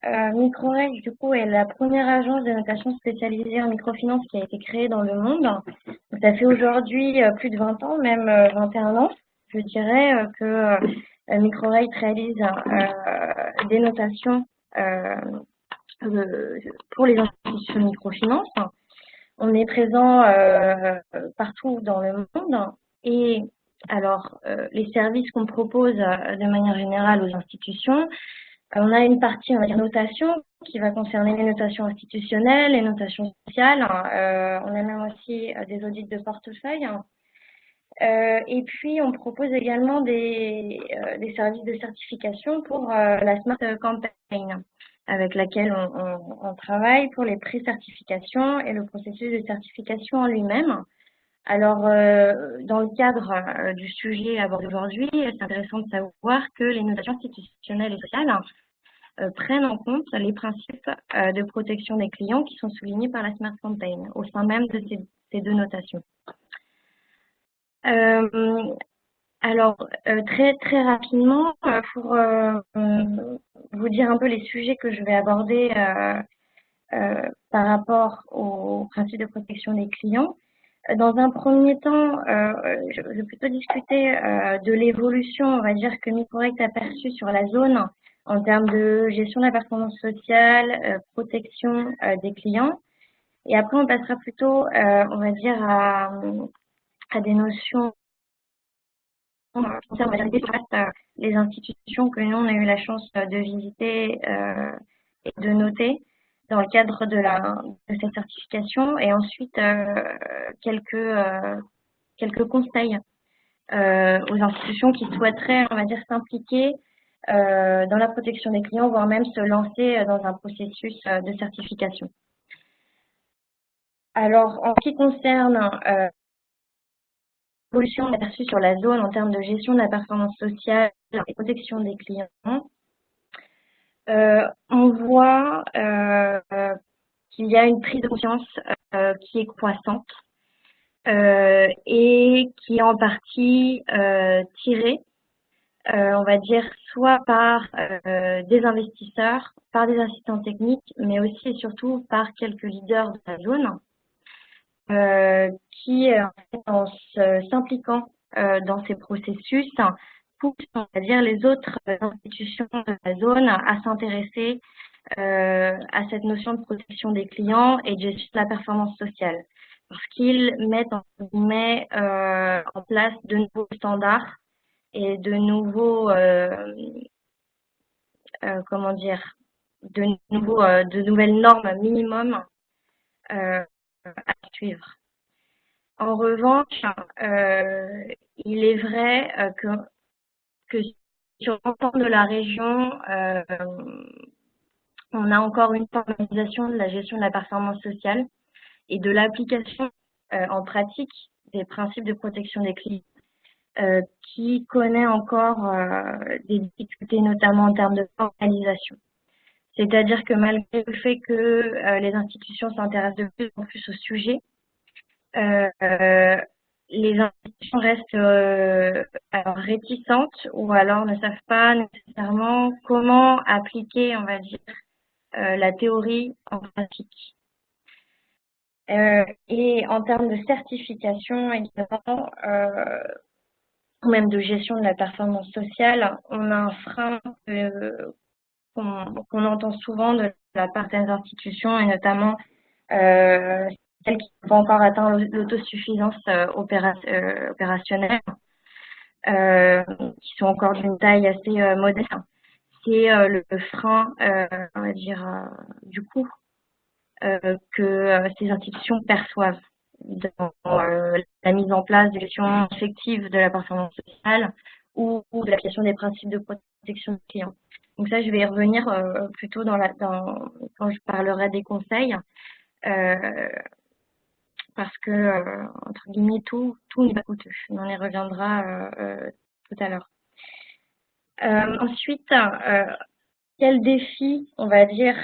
Microrate, du coup, est la première agence de notation spécialisée en microfinance qui a été créée dans le monde. Donc, ça fait aujourd'hui plus de 20 ans, même 21 ans. Je dirais que Microrate réalise des notations pour les institutions de microfinance. On est présent partout dans le monde et alors les services qu'on propose de manière générale aux institutions, on a une partie, on va dire, notation qui va concerner les notations institutionnelles, les notations sociales. On a même aussi des audits de portefeuille. Et puis, on propose également des services de certification pour la Smart Campaign, avec laquelle on travaille pour les pré-certifications et le processus de certification en lui-même. Alors, dans le cadre du sujet abordé aujourd'hui, c'est intéressant de savoir que les notations institutionnelles et sociales prennent en compte les principes de protection des clients qui sont soulignés par la Smart Campaign au sein même de ces deux notations. Alors, très rapidement, pour vous dire un peu les sujets que je vais aborder par rapport aux principes de protection des clients. Dans un premier temps, je vais plutôt discuter de l'évolution, on va dire, que Microrate a perçue sur la zone en termes de gestion de la performance sociale, protection des clients. Et après, on passera plutôt, on va dire, à des notions qui concerne la majorité les institutions que nous, on a eu la chance de visiter et de noter dans le cadre de cette certification, et ensuite quelques conseils aux institutions qui souhaiteraient, on va dire, s'impliquer dans la protection des clients, voire même se lancer dans un processus de certification. Alors, en ce qui concerne l'évolution aperçue sur la zone en termes de gestion de la performance sociale et protection des clients, on voit qu'il y a une prise de conscience qui est croissante et qui est en partie tirée, on va dire, soit par des investisseurs, par des assistants techniques, mais aussi et surtout par quelques leaders de la zone qui, en s'impliquant dans ces processus, poussent, on va dire, les autres institutions de la zone à s'intéresser à cette notion de protection des clients et de gestion de la performance sociale, parce qu'ils mettent en place de nouveaux standards et de nouveaux, comment dire, de nouvelles normes minimum à suivre. En revanche, il est vrai que sur l'ensemble de la région, on a encore une formalisation de la gestion de la performance sociale et de l'application en pratique des principes de protection des clients, qui connaît encore des difficultés, notamment en termes de formalisation. C'est-à-dire que malgré le fait que les institutions s'intéressent de plus en plus au sujet, les institutions restent alors réticentes ou alors ne savent pas nécessairement comment appliquer, on va dire, la théorie en pratique. Et en termes de certification également, ou même de gestion de la performance sociale, on a un frein qu'on entend souvent de la part des institutions, et notamment celles qui n'ont pas encore atteint l'autosuffisance opérationnelle, qui sont encore d'une taille assez modeste. C'est le frein, on va dire, du coût que ces institutions perçoivent dans la mise en place de gestion effective de la performance sociale ou de l'application des principes de protection des clients. Donc ça, je vais y revenir plutôt quand je parlerai des conseils, parce que, entre guillemets, tout n'est pas coûteux. On y reviendra tout à l'heure. Ensuite, quel défi, on va dire,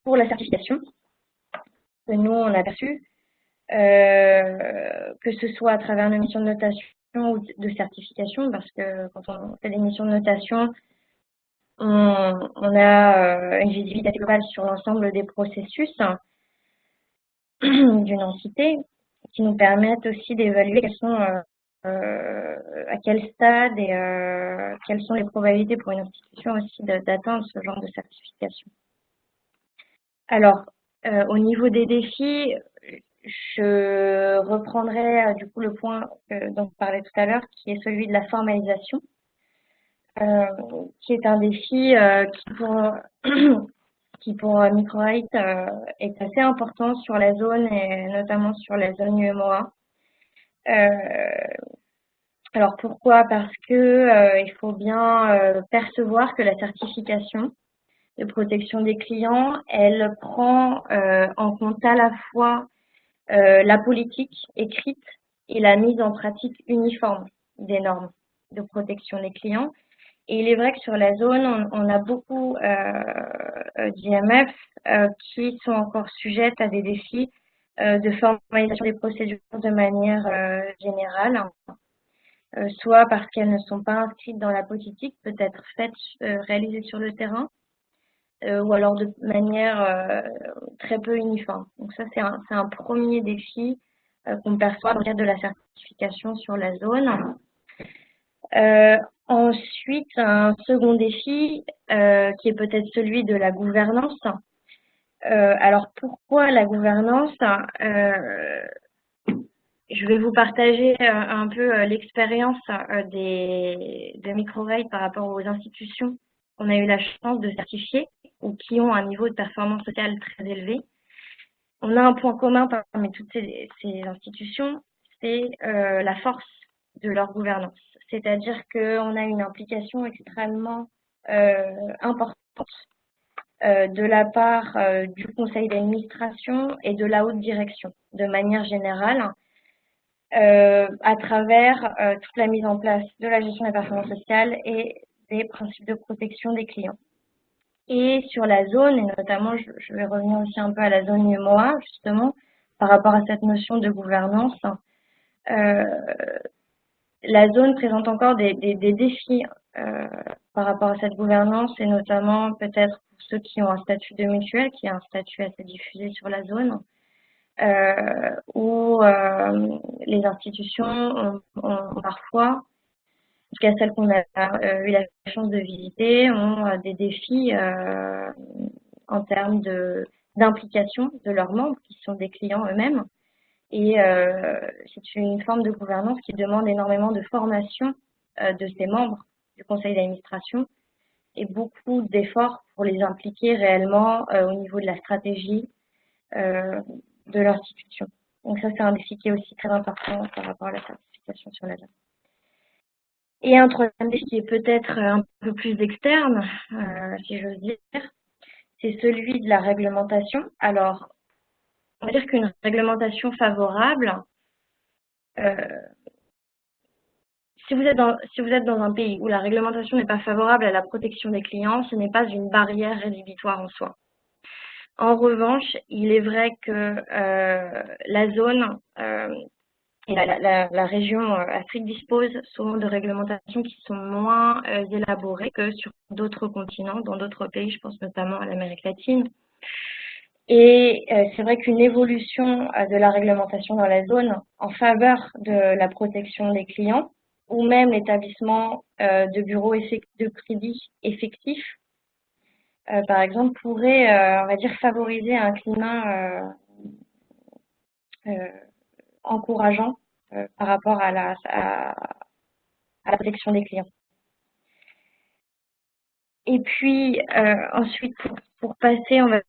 pour la certification que nous, on a perçu, que ce soit à travers nos missions de notation ou de certification, parce que quand on fait des missions de notation, on a une visibilité globale sur l'ensemble des processus d'une entité, qui nous permettent aussi d'évaluer à quel stade et quelles sont les probabilités pour une institution aussi d'atteindre ce genre de certification. Alors, au niveau des défis, je reprendrai du coup le point dont je parlais tout à l'heure, qui est celui de la formalisation, qui est un défi qui pour Micro-Right est assez important sur la zone et notamment sur la zone UMOA. Alors pourquoi? Parce que il faut bien percevoir que la certification de protection des clients, elle prend en compte à la fois la politique écrite et la mise en pratique uniforme des normes de protection des clients. Et il est vrai que sur la zone, on a beaucoup d'IMF qui sont encore sujettes à des défis de formalisation des procédures de manière générale, soit parce qu'elles ne sont pas inscrites dans la politique, peut-être faites, réalisées sur le terrain, ou alors de manière très peu uniforme. Donc ça, c'est un premier défi qu'on perçoit dans le cadre de la certification sur la zone. Ensuite, un second défi qui est peut-être celui de la gouvernance. Alors pourquoi la gouvernance? Je vais vous partager un peu l'expérience de MicroRate par rapport aux institutions qu'on a eu la chance de certifier ou qui ont un niveau de performance sociale très élevé. On a un point commun parmi toutes ces institutions, c'est la force de leur gouvernance. C'est-à-dire qu'on a une implication extrêmement importante de la part du conseil d'administration et de la haute direction, de manière générale, à travers toute la mise en place de la gestion des performances sociales et des principes de protection des clients. Et sur la zone, et notamment, je vais revenir aussi un peu à la zone UMOA, justement, par rapport à cette notion de gouvernance, la zone présente encore des défis par rapport à cette gouvernance, et notamment peut-être pour ceux qui ont un statut de mutuelle, qui a un statut assez diffusé sur la zone, où les institutions ont parfois, en tout cas celles qu'on a eu la chance de visiter, ont des défis en termes d'implication de leurs membres, qui sont des clients eux-mêmes. Et c'est une forme de gouvernance qui demande énormément de formation de ses membres du conseil d'administration et beaucoup d'efforts pour les impliquer réellement au niveau de la stratégie de l'institution. Donc ça, c'est un défi qui est aussi très important par rapport à la certification sur la zone. Et un troisième défi qui est peut-être un peu plus externe, si j'ose dire, c'est celui de la réglementation. Alors, on va dire qu'une réglementation favorable, si vous êtes dans un pays où la réglementation n'est pas favorable à la protection des clients, ce n'est pas une barrière rédhibitoire en soi. En revanche, il est vrai que la zone et la région Afrique dispose souvent de réglementations qui sont moins élaborées que sur d'autres continents, dans d'autres pays, je pense notamment à l'Amérique latine. Et c'est vrai qu'une évolution de la réglementation dans la zone en faveur de la protection des clients, ou même l'établissement de bureaux de crédit effectifs, par exemple, pourrait, on va dire, favoriser un climat encourageant par rapport à la protection des clients. Et puis, ensuite, pour passer, on va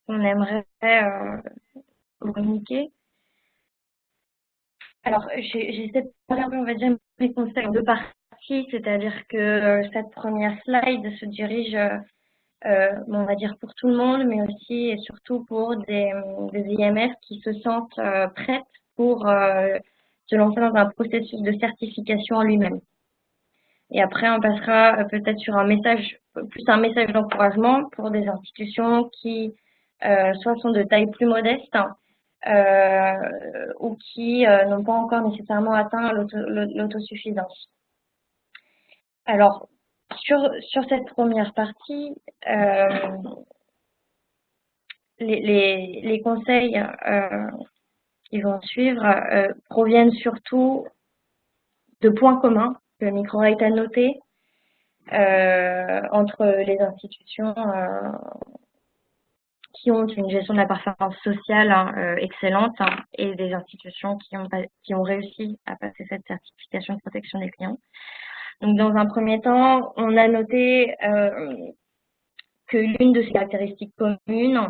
qu'on aimerait communiquer. Alors, j'essaie de parler un peu, on va dire, mes conseils en deux parties, c'est-à-dire que cette première slide se dirige, on va dire, pour tout le monde, mais aussi et surtout pour des IMF qui se sentent prêtes pour se lancer dans un processus de certification en lui-même. Et après, on passera peut-être sur un message d'encouragement pour des institutions qui soit sont de taille plus modeste ou qui n'ont pas encore nécessairement atteint l'autosuffisance. Alors, sur cette première partie, les conseils qui vont suivre proviennent surtout de points communs que MicroRate a notés entre les institutions qui ont une gestion de la performance sociale excellente et des institutions qui ont réussi à passer cette certification de protection des clients. Donc, dans un premier temps, on a noté que l'une de ces caractéristiques communes,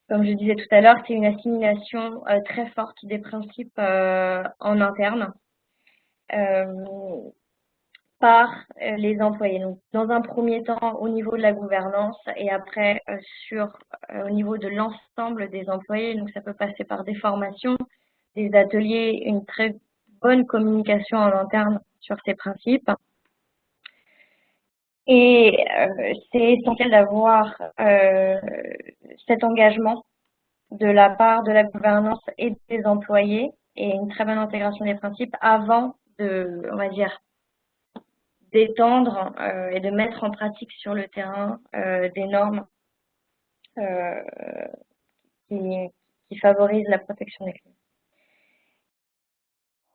comme je disais tout à l'heure, c'est une assimilation très forte des principes en interne par les employés. Donc, dans un premier temps, au niveau de la gouvernance et après au niveau de l'ensemble des employés. Donc, ça peut passer par des formations, des ateliers, une très bonne communication en interne sur ces principes. Et c'est essentiel d'avoir cet engagement de la part de la gouvernance et des employés et une très bonne intégration des principes avant de, on va dire, d'étendre et de mettre en pratique sur le terrain des normes qui favorisent la protection des clients.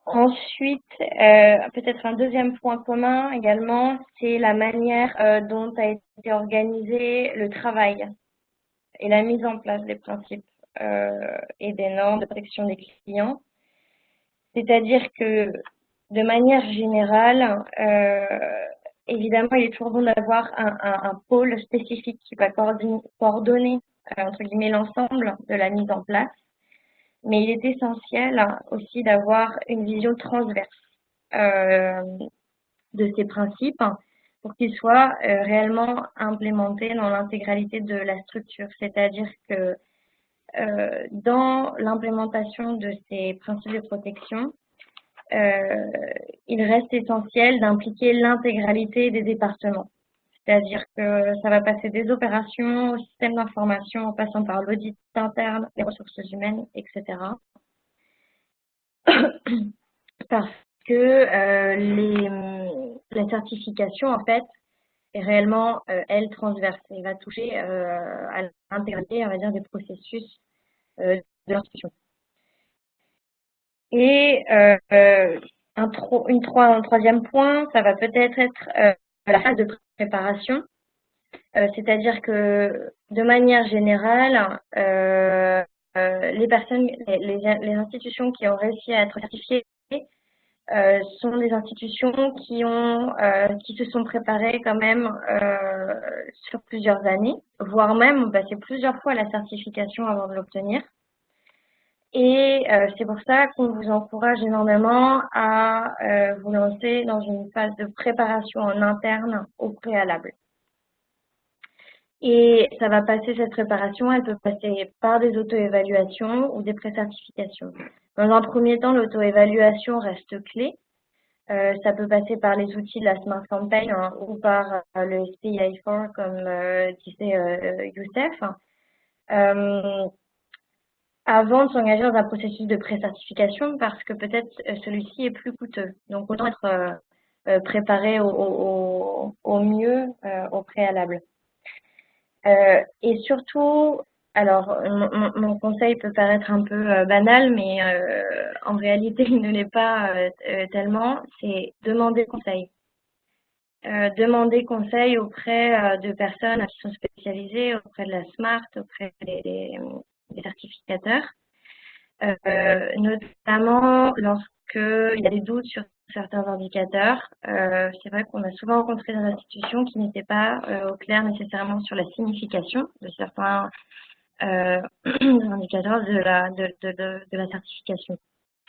Ensuite, peut-être un deuxième point commun également, c'est la manière dont a été organisé le travail et la mise en place des principes et des normes de protection des clients. C'est-à-dire que, de manière générale, évidemment, il est toujours bon d'avoir un pôle spécifique qui va coordonner entre guillemets, l'ensemble de la mise en place. Mais il est essentiel aussi d'avoir une vision transverse de ces principes pour qu'ils soient réellement implémentés dans l'intégralité de la structure. C'est-à-dire que dans l'implémentation de ces principes de protection, il reste essentiel d'impliquer l'intégralité des départements. C'est-à-dire que ça va passer des opérations au système d'information en passant par l'audit interne, les ressources humaines, etc. Parce que la certification, en fait, est réellement, elle, transverse et va toucher à l'intégralité, on va dire, des processus de l'institution. Et un troisième point, ça va peut-être être la phase de préparation. C'est-à-dire que, de manière générale, les personnes, les institutions qui ont réussi à être certifiées sont des institutions qui se sont préparées quand même sur plusieurs années, voire même ont passé plusieurs fois la certification avant de l'obtenir. Et c'est pour ça qu'on vous encourage énormément à vous lancer dans une phase de préparation en interne au préalable. Et ça va passer, cette préparation, elle peut passer par des auto-évaluations ou des pré-certifications. Dans un premier temps, l'auto-évaluation reste clé. Ça peut passer par les outils de la Smart Campaign ou par le SPI4 comme disait Youssef. Avant de s'engager dans un processus de pré-certification parce que peut-être celui-ci est plus coûteux. Donc, autant être préparé au mieux au préalable. Et surtout, alors mon conseil peut paraître un peu banal, mais en réalité il ne l'est pas tellement, c'est demander conseil. Demander conseil auprès de personnes qui sont spécialisées, auprès de la SMART, auprès des certificateurs, notamment lorsqu'il y a des doutes sur certains indicateurs. C'est vrai qu'on a souvent rencontré des institutions qui n'étaient pas au clair nécessairement sur la signification de certains indicateurs de la certification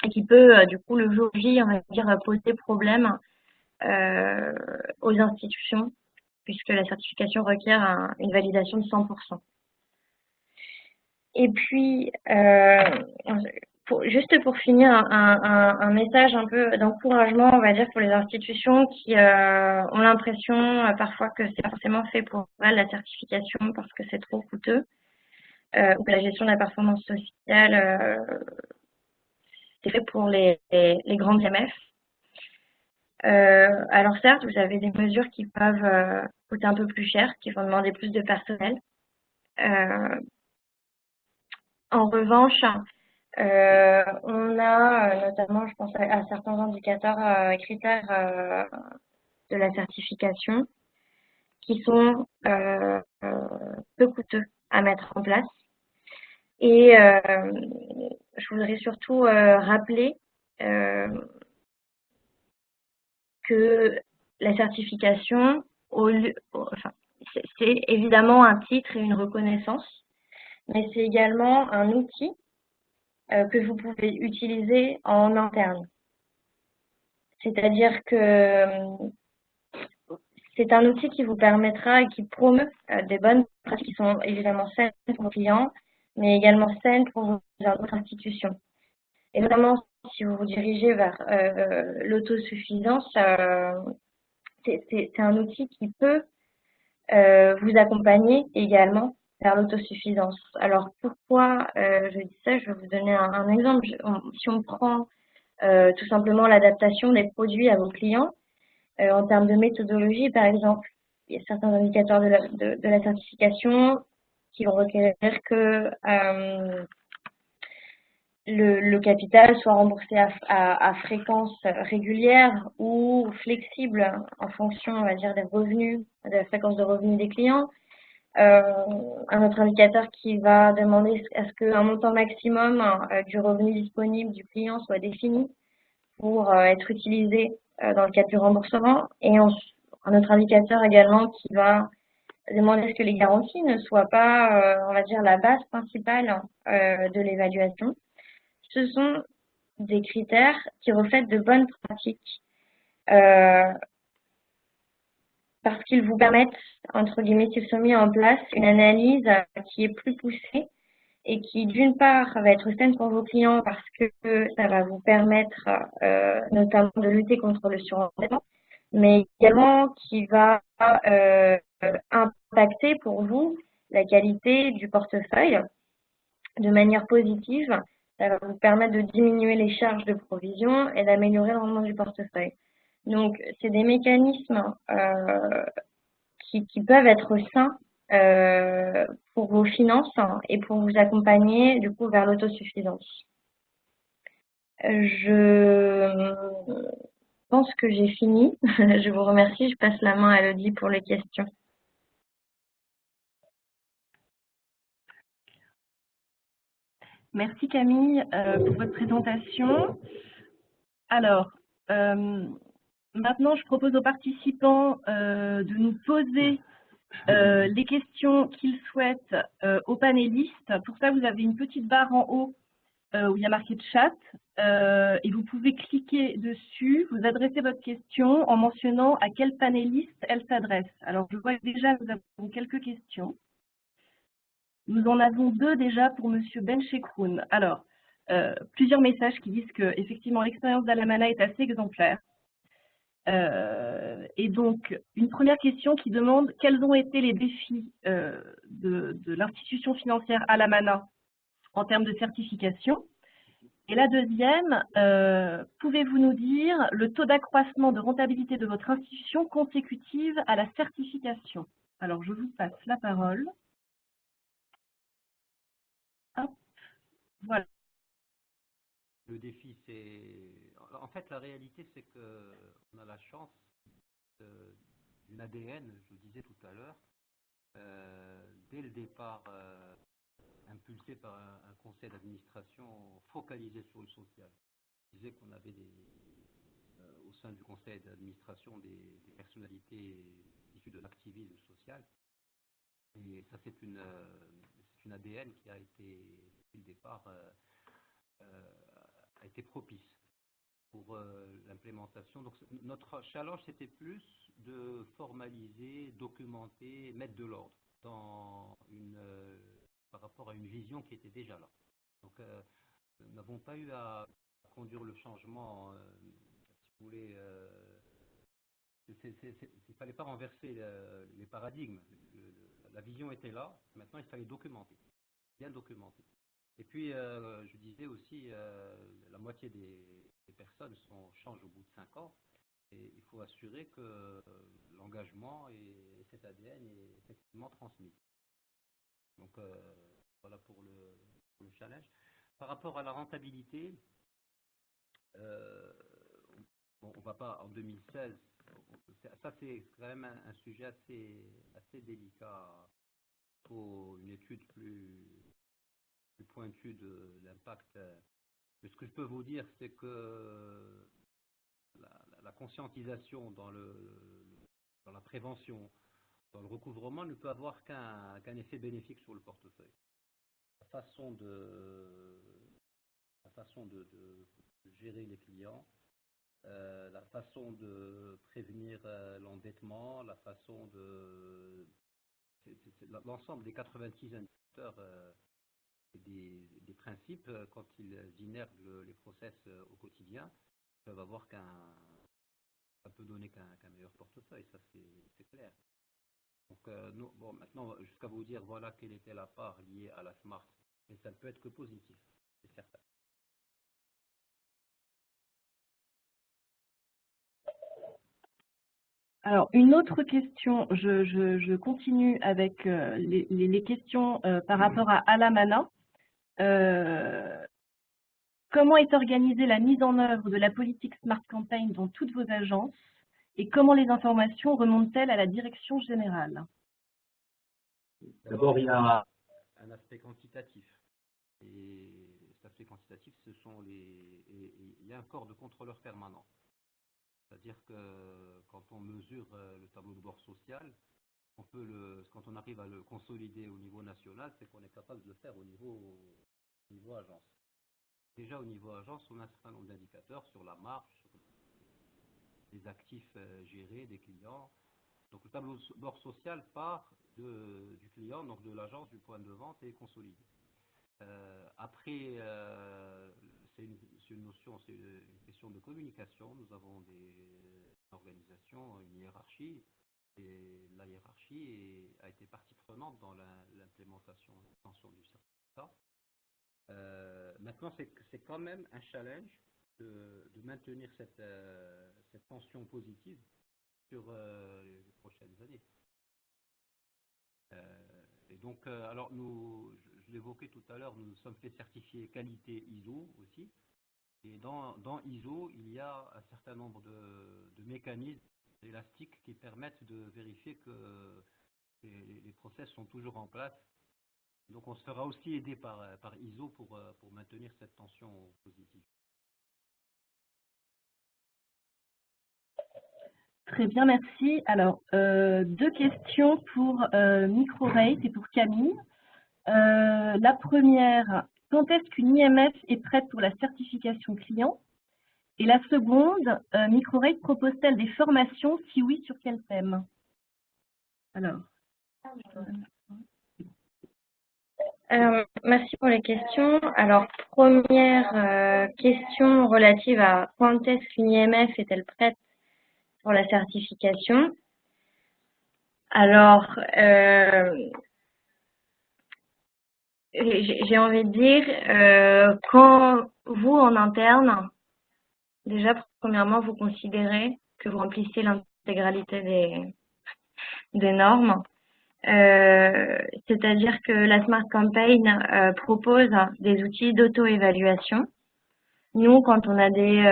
et qui peut du coup le jour J, on va dire, poser problème aux institutions puisque la certification requiert une validation de 100%. Et puis, juste pour finir, un message un peu d'encouragement, on va dire, pour les institutions qui ont l'impression parfois que c'est pas forcément fait pour elles, la certification, parce que c'est trop coûteux, ou que la gestion de la performance sociale, c'est fait pour les grands IMF. Alors certes, vous avez des mesures qui peuvent coûter un peu plus cher, qui vont demander plus de personnel. En revanche, on a notamment, je pense à certains indicateurs et critères de la certification qui sont peu coûteux à mettre en place. Et je voudrais surtout rappeler que la certification, c'est évidemment un titre et une reconnaissance, mais c'est également un outil que vous pouvez utiliser en interne. C'est-à-dire que c'est un outil qui vous permettra et qui promeut des bonnes pratiques qui sont évidemment saines pour vos clients, mais également saines pour votre institution. Et notamment, si vous vous dirigez vers l'autosuffisance, c'est un outil qui peut vous accompagner également vers l'autosuffisance. Alors, pourquoi je dis ça? Je vais vous donner un exemple. Si on prend tout simplement l'adaptation des produits à vos clients, en termes de méthodologie, par exemple, il y a certains indicateurs de la certification qui vont requérir que le capital soit remboursé à fréquence régulière ou flexible en fonction, on va dire, des revenus, de la fréquence de revenus des clients. Un autre indicateur qui va demander à ce qu'un montant maximum du revenu disponible du client soit défini pour être utilisé dans le cadre du remboursement. Et un autre indicateur également qui va demander à ce que les garanties ne soient pas, on va dire, la base principale de l'évaluation. Ce sont des critères qui reflètent de bonnes pratiques parce qu'ils vous permettent, entre guillemets, s'ils sont mis en place, une analyse qui est plus poussée et qui, d'une part, va être saine pour vos clients parce que ça va vous permettre notamment de lutter contre le surendettement, mais également qui va impacter pour vous la qualité du portefeuille de manière positive. Ça va vous permettre de diminuer les charges de provision et d'améliorer le rendement du portefeuille. Donc, c'est des mécanismes qui peuvent être sains pour vos finances et pour vous accompagner du coup vers l'autosuffisance. Je pense que j'ai fini. Je vous remercie. Je passe la main à Elodie pour les questions. Merci Camille pour votre présentation. Alors, maintenant je propose aux participants de nous poser les questions qu'ils souhaitent aux panélistes. Pour ça, vous avez une petite barre en haut où il y a marqué chat et vous pouvez cliquer dessus, vous adressez votre question en mentionnant à quel panéliste elle s'adresse. Alors, je vois déjà que nous avons quelques questions. Nous en avons deux déjà pour Monsieur Benchekroun. Alors, plusieurs messages qui disent que effectivement l'expérience d'Alamana est assez exemplaire. Et donc, une première question qui demande quels ont été les défis de l'institution financière Alamana en termes de certification. Et la deuxième, pouvez-vous nous dire le taux d'accroissement de rentabilité de votre institution consécutive à la certification? Alors, je vous passe la parole. Hop, voilà. Le défi, c'est... En fait, la réalité, c'est qu'on a la chance d'une ADN, je le disais tout à l'heure, dès le départ, impulsé par un conseil d'administration focalisé sur le social. Je disais qu'on avait au sein du conseil d'administration des personnalités issues de l'activisme social. Et ça, c'est une ADN qui a été, depuis le départ, a été propice pour l'implémentation. Donc notre challenge, c'était plus de formaliser, documenter, mettre de l'ordre par rapport à une vision qui était déjà là. Donc nous n'avons pas eu à conduire le changement, si vous voulez, il ne fallait pas renverser les paradigmes. La vision était là, maintenant il fallait documenter, bien documenter. Et puis, je disais aussi, la moitié des personnes changent au bout de 5 ans. Et il faut assurer que l'engagement et cet ADN est effectivement transmis. Donc, voilà pour le challenge. Par rapport à la rentabilité, bon, on ne va pas en 2016. Ça, c'est quand même un sujet assez délicat. Il faut une étude plus pointue de l'impact. Mais ce que je peux vous dire, c'est que la conscientisation dans la prévention, dans le recouvrement, ne peut avoir qu'un effet bénéfique sur le portefeuille. La façon de gérer les clients, la façon de prévenir l'endettement, la façon de... L'ensemble des 86 indicateurs des principes, quand ils innervent les process au quotidien, peuvent avoir ça peut donner qu'un meilleur portefeuille, ça c'est clair. Donc nous, bon, maintenant, jusqu'à vous dire voilà quelle était la part liée à la SMART, mais ça ne peut être que positif, c'est certain. Alors, une autre question, je continue avec les questions par rapport à Alamana. Comment est organisée la mise en œuvre de la politique Smart Campaign dans toutes vos agences et comment les informations remontent-elles à la direction générale? D'abord, il y a un aspect quantitatif. Et cet aspect quantitatif, il y a un corps de contrôleur permanent. C'est-à-dire que quand on mesure le tableau de bord social, quand on arrive à le consolider au niveau national, c'est qu'on est capable de le faire au niveau agence. Déjà au niveau agence, on a un certain nombre d'indicateurs sur la marge, sur les actifs gérés des clients. Donc le tableau de bord social part du client, donc de l'agence, du point de vente et est consolidé. Après, c'est une notion, c'est une question de communication. Nous avons des organisations, une hiérarchie, et la hiérarchie a été partie prenante dans l'implémentation et l'extension du certificat. Maintenant, c'est quand même un challenge de maintenir cette tension positive sur les prochaines années. Et donc, alors je l'évoquais tout à l'heure, nous sommes fait certifier qualité ISO aussi. Et dans ISO, il y a un certain nombre de mécanismes élastiques qui permettent de vérifier que les process sont toujours en place. Donc, on sera aussi aidé par ISO pour maintenir cette tension positive. Très bien, merci. Alors, 2 questions pour Microrate et pour Camille. La première, quand est-ce qu'une IMF est prête pour la certification client? Et la seconde, Microrate propose-t-elle des formations? Si oui, sur quel thème? Alors. Merci pour les questions. Alors, première question relative à quand est-ce qu'une IMF est-elle prête pour la certification? Alors, j'ai envie de dire, quand vous, en interne, déjà, premièrement, vous considérez que vous remplissez l'intégralité des normes. C'est-à-dire que la Smart Campaign propose des outils d'auto-évaluation. Nous, quand on a des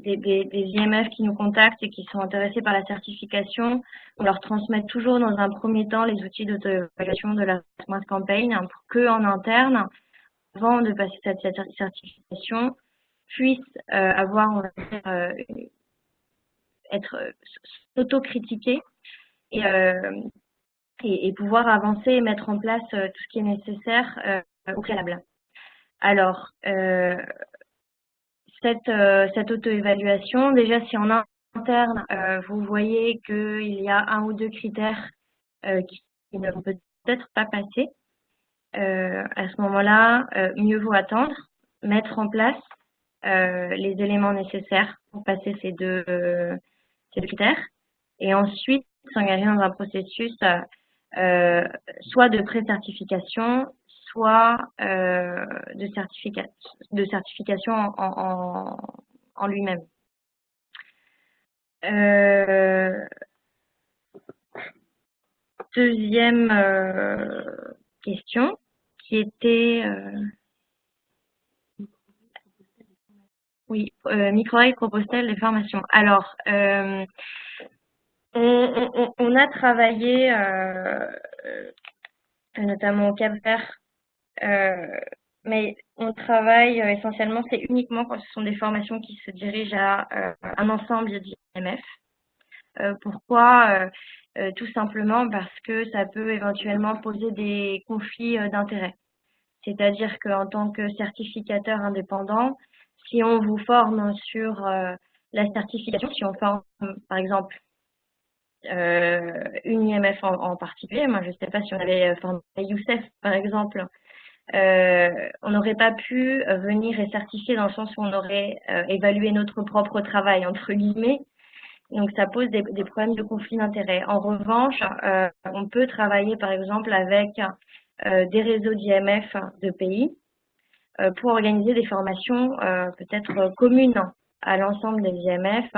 IMF qui nous contactent et qui sont intéressés par la certification, on leur transmet toujours dans un premier temps les outils d'auto-évaluation de la Smart Campaign pour qu'en interne, avant de passer cette certification, puissent avoir, on va dire, être autocritiqués et pouvoir avancer et mettre en place tout ce qui est nécessaire au préalable. Alors, cette auto-évaluation, déjà si en interne, vous voyez qu'il y a 1 ou 2 critères qui ne vont peut-être pas passer, à ce moment-là, mieux vaut attendre, mettre en place les éléments nécessaires pour passer ces deux critères, et ensuite s'engager dans un processus soit de pré-certification, soit de certification en lui-même. Deuxième question qui était oui, Microrate propose-t-elle des formations? Alors, on a travaillé notamment au Cap-Vert, mais on travaille essentiellement, c'est uniquement quand ce sont des formations qui se dirigent à un ensemble d'IMF. Pourquoi? Tout simplement parce que ça peut éventuellement poser des conflits d'intérêts. C'est-à-dire qu'en tant que certificateur indépendant, si on vous forme sur la certification, si on forme par exemple une IMF en particulier, moi je ne sais pas si on avait formé Youssef par exemple, on n'aurait pas pu venir et certifier dans le sens où on aurait évalué notre propre travail, entre guillemets. Donc ça pose des problèmes de conflit d'intérêts. En revanche, on peut travailler par exemple avec des réseaux d'IMF de pays pour organiser des formations peut-être communes à l'ensemble des IMF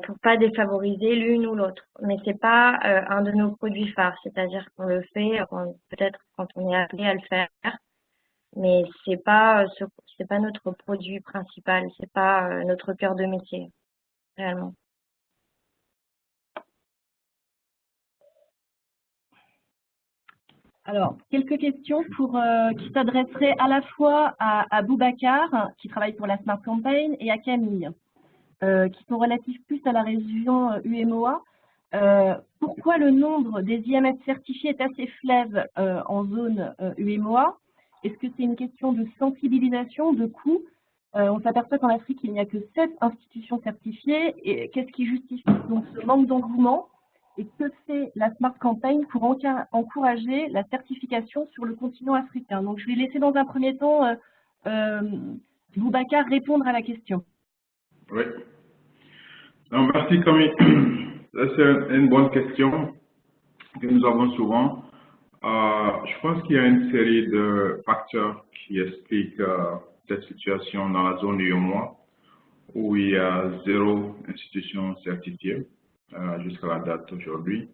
pour pas défavoriser l'une ou l'autre. Mais c'est pas un de nos produits phares, c'est-à-dire qu'on le fait peut-être quand on est appelé à le faire, mais c'est pas notre produit principal, c'est pas notre cœur de métier réellement. Alors, quelques questions qui s'adresseraient à la fois à Boubacar, qui travaille pour la Smart Campaign, et à Camille, qui sont relatives plus à la région UMOA. Pourquoi le nombre des IMS certifiés est assez faible en zone UMOA? Est-ce que c'est une question de sensibilisation, de coût? On s'aperçoit qu'en Afrique, il n'y a que 7 institutions certifiées. Et qu'est-ce qui justifie donc ce manque d'engouement? Et que fait la Smart Campaign pour encourager la certification sur le continent africain? Donc, je vais laisser dans un premier temps Boubacar répondre à la question. Oui. Non, merci Camille. C'est une bonne question que nous avons souvent. Je pense qu'il y a une série de facteurs qui expliquent cette situation dans la zone UEMOA où il y a 0 institution certifiée jusqu'à la date d'aujourd'hui.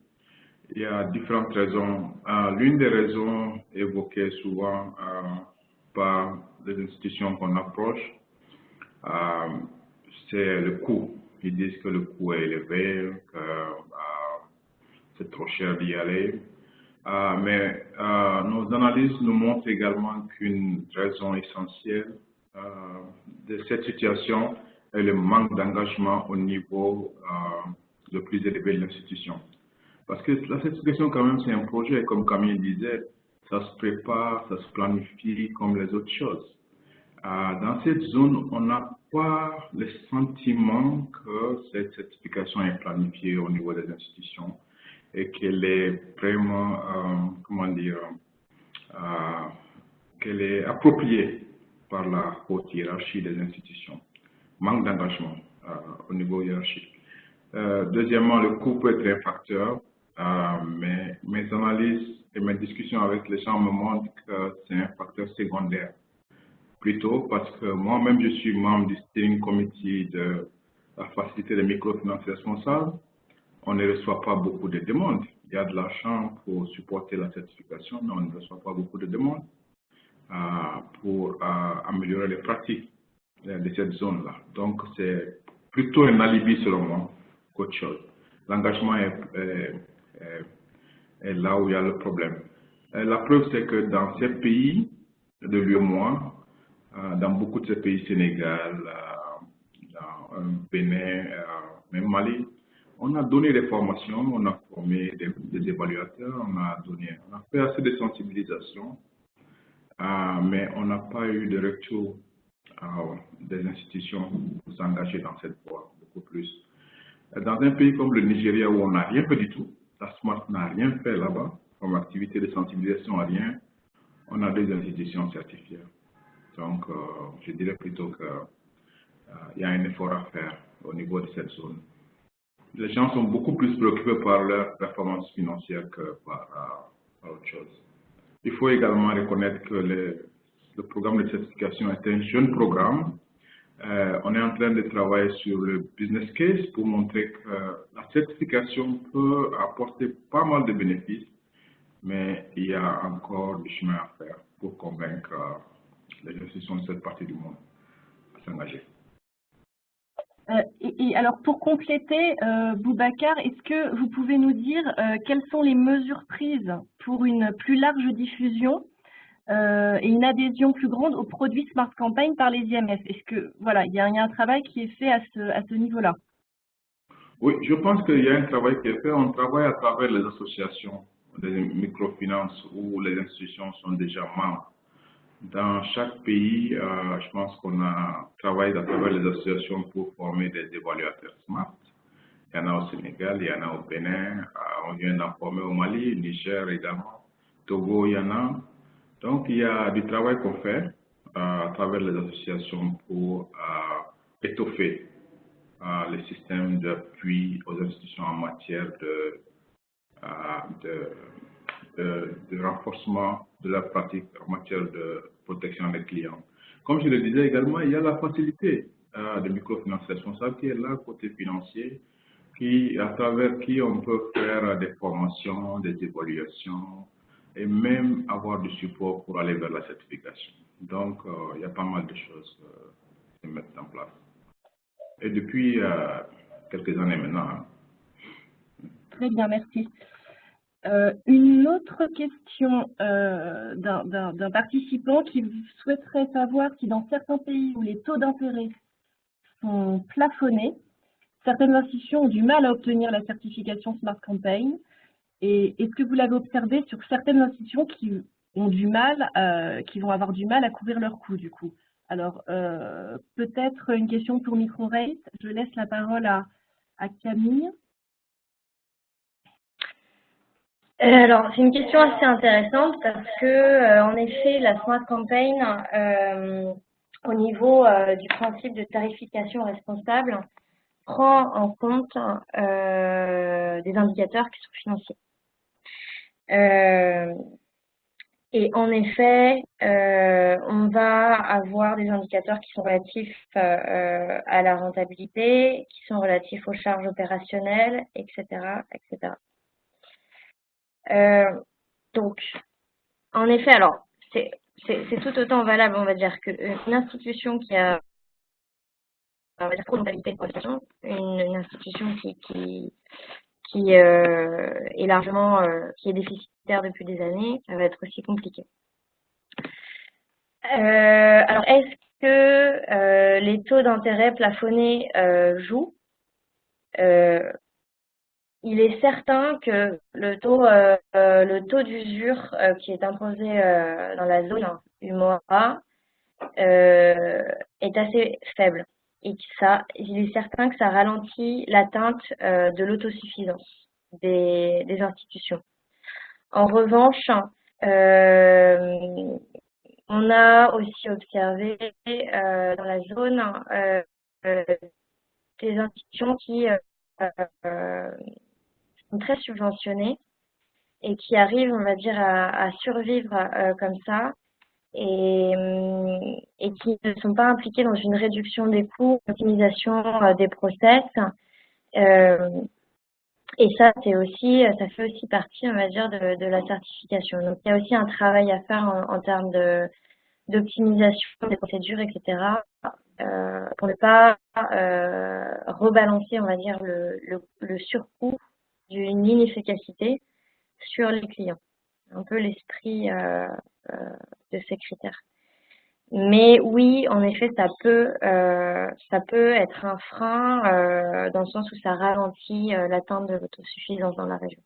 Il y a différentes raisons. L'une des raisons évoquées souvent par les institutions qu'on approche, c'est le coût. Ils disent que le coût est élevé, que c'est trop cher d'y aller. Mais nos analyses nous montrent également qu'une raison essentielle de cette situation est le manque d'engagement au niveau le plus élevé de l'institution. Parce que la certification, quand même, c'est un projet, comme Camille disait, ça se prépare, ça se planifie comme les autres choses. Dans cette zone, on n'a pas le sentiment que cette certification est planifiée au niveau des institutions et qu'elle est vraiment, comment dire, qu'elle est appropriée par la haute hiérarchie des institutions. Manque d'engagement au niveau hiérarchique. Deuxièmement, le coût peut être un facteur, mais mes analyses et mes discussions avec les gens me montrent que c'est un facteur secondaire. Plutôt parce que moi-même, je suis membre du steering committee de la facilité des microfinances responsables. On ne reçoit pas beaucoup de demandes. Il y a de l'argent pour supporter la certification, mais on ne reçoit pas beaucoup de demandes pour améliorer les pratiques de cette zone-là. Donc, c'est plutôt un alibi selon moi qu'autre chose. L'engagement est là où il y a le problème. La preuve, c'est que dans ces pays de l'UEMOA, dans beaucoup de ces pays, Sénégal, dans Bénin, même Mali, on a donné des formations, on a formé des évaluateurs, on a fait assez de sensibilisation, mais on n'a pas eu de retour des institutions pour s'engager dans cette voie beaucoup plus. Dans un pays comme le Nigeria où on n'a rien fait du tout, la SMART n'a rien fait là-bas, comme activité de sensibilisation à rien, on a 2 institutions certifiées. Donc, je dirais plutôt qu'il y a un effort à faire au niveau de cette zone. Les gens sont beaucoup plus préoccupés par leur performance financière que par autre chose. Il faut également reconnaître que le programme de certification est un jeune programme. On est en train de travailler sur le business case pour montrer que la certification peut apporter pas mal de bénéfices, mais il y a encore du chemin à faire pour convaincre les institutions de cette partie du monde à s'engager. Et alors, pour compléter, Boubacar, est-ce que vous pouvez nous dire quelles sont les mesures prises pour une plus large diffusion et une adhésion plus grande aux produits Smart Campaign par les IMS? Est-ce que, voilà, il y a un travail qui est fait à ce niveau-là? Oui, je pense qu'il y a un travail qui est fait. On travaille à travers les associations des microfinances où les institutions sont déjà membres. Dans chaque pays, je pense qu'on a travaillé à travers les associations pour former des évaluateurs SMART. Il y en a au Sénégal, il y en a au Bénin, on vient d'en former au Mali, Niger également, Togo, il y en a. Donc, il y a du travail qu'on fait à travers les associations pour étoffer les systèmes d'appui aux institutions en matière de renforcement de la pratique en matière de protection des clients. Comme je le disais également, il y a la facilité de microfinance responsable qui est là côté financier, à travers qui on peut faire des formations, des évaluations et même avoir du support pour aller vers la certification. Donc, il y a pas mal de choses qui se mettent en place. Et depuis quelques années maintenant. Très bien, merci. Une autre question d'un participant qui souhaiterait savoir si dans certains pays où les taux d'intérêt sont plafonnés, certaines institutions ont du mal à obtenir la certification Smart Campaign. Et est-ce que vous l'avez observé sur certaines institutions qui ont du mal, qui vont avoir du mal à couvrir leurs coûts du coup? Alors, peut-être une question pour MicroRate. Je laisse la parole à Camille. Alors, c'est une question assez intéressante parce que, en effet, la Smart Campaign, au niveau du principe de tarification responsable, prend en compte des indicateurs qui sont financiers. Et en effet, on va avoir des indicateurs qui sont relatifs à la rentabilité, qui sont relatifs aux charges opérationnelles, etc., etc. Donc, en effet, alors, c'est tout autant valable, on va dire, qu'une institution qui a, on va dire, trop de rentabilité de production, une institution qui est largement, qui est déficitaire depuis des années, ça va être aussi compliqué. Alors, est-ce que les taux d'intérêt plafonnés jouent? Il est certain que le taux d'usure qui est imposé dans la zone UMOA est assez faible et il est certain que ça ralentit l'atteinte de l'autosuffisance des institutions. En revanche, on a aussi observé dans la zone des institutions qui sont très subventionnées et qui arrivent, on va dire, à survivre comme ça et qui ne sont pas impliquées dans une réduction des coûts, optimisation des process. Et ça, ça fait aussi partie, on va dire, de la certification. Donc, il y a aussi un travail à faire en termes d'optimisation des procédures, etc., pour ne pas rebalancer, on va dire, le surcoût d'une inefficacité sur les clients. Un peu l'esprit de ces critères. Mais oui, en effet, ça peut être un frein dans le sens où ça ralentit l'atteinte de l'autosuffisance dans la région.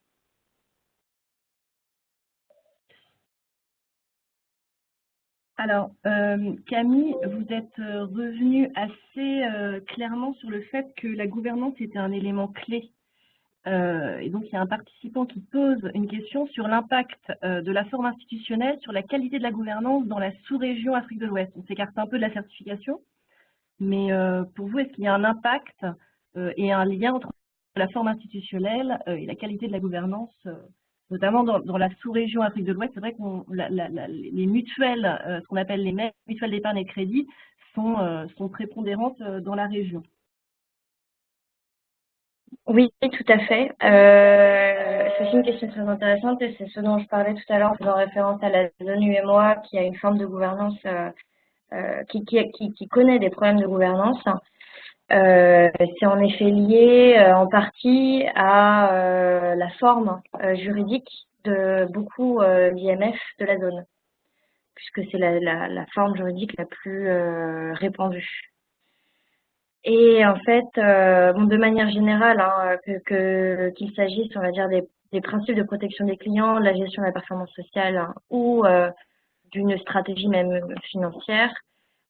Alors, Camille, vous êtes revenue assez clairement sur le fait que la gouvernance était un élément clé. Et donc, il y a un participant qui pose une question sur l'impact de la forme institutionnelle sur la qualité de la gouvernance dans la sous-région Afrique de l'Ouest. On s'écarte un peu de la certification, mais pour vous, est-ce qu'il y a un impact et un lien entre la forme institutionnelle et la qualité de la gouvernance, notamment dans la sous-région Afrique de l'Ouest? C'est vrai que les mutuelles, ce qu'on appelle les mutuelles d'épargne et de crédit, sont prépondérantes dans la région. Oui, tout à fait. C'est aussi une question très intéressante et c'est ce dont je parlais tout à l'heure en faisant référence à la zone UMOA qui a une forme de gouvernance, qui connaît des problèmes de gouvernance. C'est en effet lié en partie à la forme juridique de beaucoup d'IMF de la zone, puisque c'est la forme juridique la plus répandue. Et en fait, bon, de manière générale, hein, qu'il s'agisse, on va dire, des principes de protection des clients, de la gestion de la performance sociale hein, ou d'une stratégie même financière,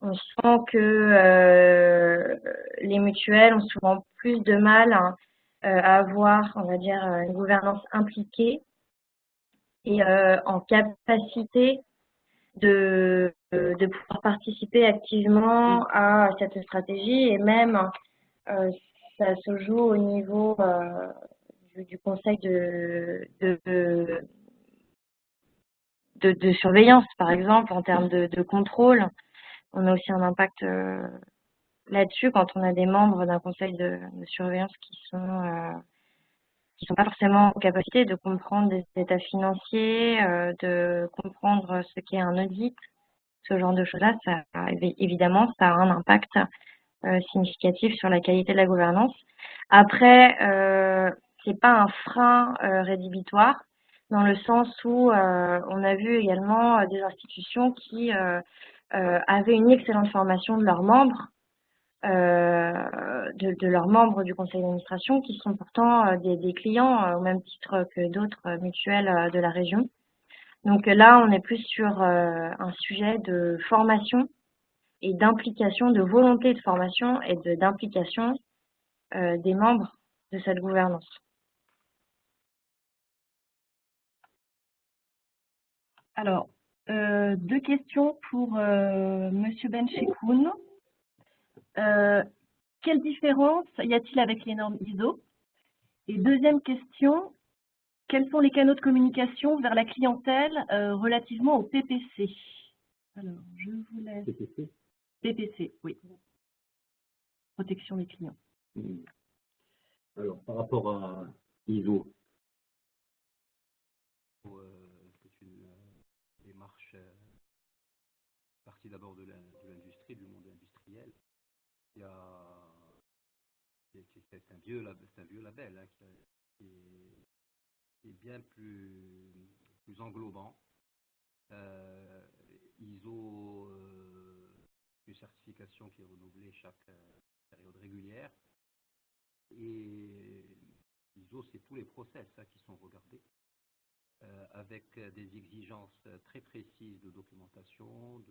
on sent que les mutuelles ont souvent plus de mal hein, à avoir, on va dire, une gouvernance impliquée et en capacité de pouvoir participer activement à cette stratégie et même ça se joue au niveau du conseil de surveillance, par exemple, en termes de contrôle. On a aussi un impact là-dessus quand on a des membres d'un conseil de surveillance qui sont pas forcément en capacité de comprendre des états financiers, de comprendre ce qu'est un audit, ce genre de choses-là, évidemment, ça a un impact significatif sur la qualité de la gouvernance. Après, c'est pas un frein rédhibitoire, dans le sens où on a vu également des institutions qui avaient une excellente formation de leurs membres, de leurs membres du conseil d'administration, qui sont pourtant des clients au même titre que d'autres mutuelles de la région. Donc là, on est plus sur un sujet de formation et d'implication, de volonté de formation et d'implication des membres de cette gouvernance. Alors, deux questions pour Monsieur Benchekoun. Quelle différence y a-t-il avec les normes ISO? Et deuxième question, quels sont les canaux de communication vers la clientèle relativement au PPC? Alors, je vous laisse. PPC. PPC, oui. Protection des clients. Alors, par rapport à ISO, c'est une démarche partie d'abord de l'industrie, du monde industriel. Il y a c'est un vieux label hein, qui est bien plus englobant. ISO, une certification qui est renouvelée chaque période régulière. Et ISO, c'est tous les process hein, qui sont regardés avec des exigences très précises de documentation,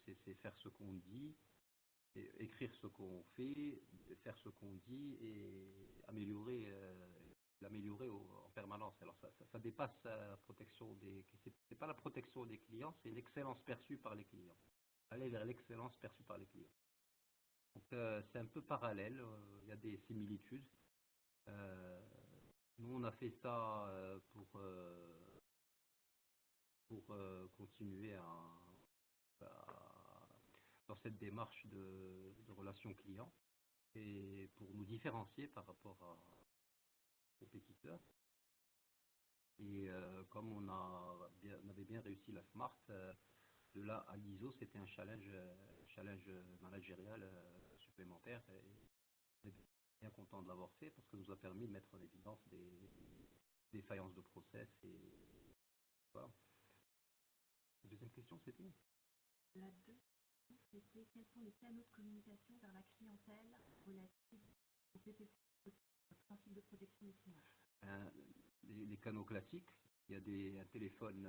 c'est faire ce qu'on dit, écrire ce qu'on fait, faire ce qu'on dit et l'améliorer en permanence. Alors ça dépasse la protection c'est pas la protection des clients, c'est l'excellence perçue par les clients. Aller vers l'excellence perçue par les clients. Donc c'est un peu parallèle, il y a des similitudes. Nous on a fait ça pour continuer dans cette démarche de relation client et pour nous différencier par rapport aux compétiteurs. Et comme on avait bien réussi la Smart, de là à l'ISO, c'était un challenge managérial supplémentaire. Et on est bien content de l'avoir fait parce que ça nous a permis de mettre en évidence des défaillances de process. Et voilà. La deuxième question, c'était La deuxième, c'était quels sont les canaux de communication vers la clientèle relative au PPC, au principe de protection des clients? Les canaux classiques, il y a un téléphone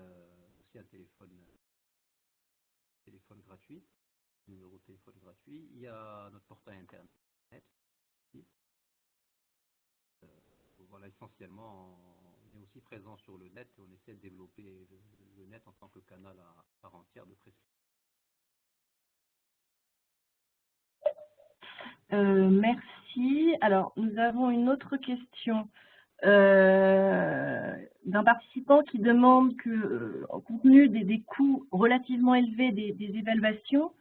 gratuit, numéro de téléphone gratuit, il y a notre portail internet. Voilà, essentiellement, on est aussi présent sur le net et on essaie de développer le net en tant que canal à part entière de prescription. Merci. Alors, nous avons une autre question d'un participant qui demande que, compte tenu des coûts relativement élevés des évaluations,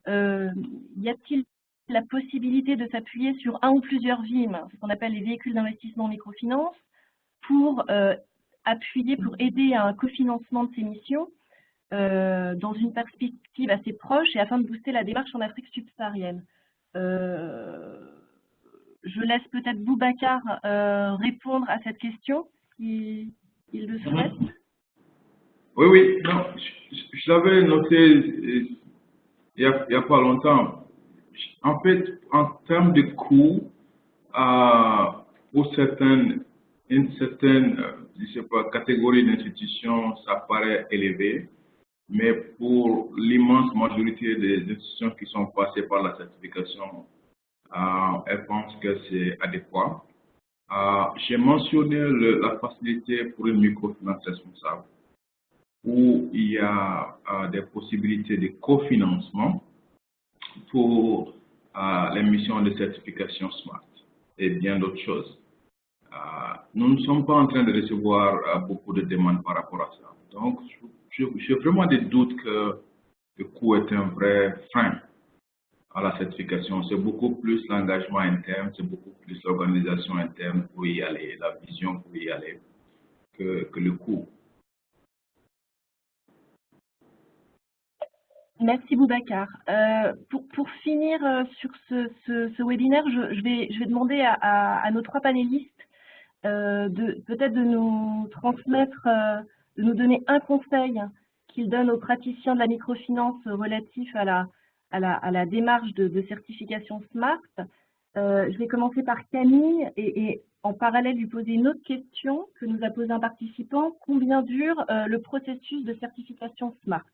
y a-t-il la possibilité de s'appuyer sur un ou plusieurs VIM, ce qu'on appelle les véhicules d'investissement microfinance, pour aider à un cofinancement de ces missions dans une perspective assez proche et afin de booster la démarche en Afrique subsaharienne? Je laisse peut-être Boubacar répondre à cette question, s'il le souhaite. Oui, non, je l'avais noté il y a pas longtemps. En fait, en termes de coûts, pour une certaine je sais pas, catégorie d'institutions, ça paraît élevé, mais pour l'immense majorité des institutions qui sont passées par la certification, elles pensent que c'est adéquat. J'ai mentionné la facilité pour une microfinance responsable, où il y a des possibilités de cofinancement pour les missions de certification SMART et bien d'autres choses. Nous ne sommes pas en train de recevoir beaucoup de demandes par rapport à ça. Donc, j'ai vraiment des doutes que le coût est un vrai frein à la certification. C'est beaucoup plus l'engagement interne, c'est beaucoup plus l'organisation interne pour y aller, la vision pour y aller, que le coût. Merci Boubacar. Pour finir sur ce webinaire, je vais demander à nos trois panélistes peut-être de nous transmettre, de nous donner un conseil qu'il donne aux praticiens de la microfinance relatif à la démarche de certification SMART. Je vais commencer par Camille et en parallèle lui poser une autre question que nous a posé un participant. Combien dure le processus de certification SMART?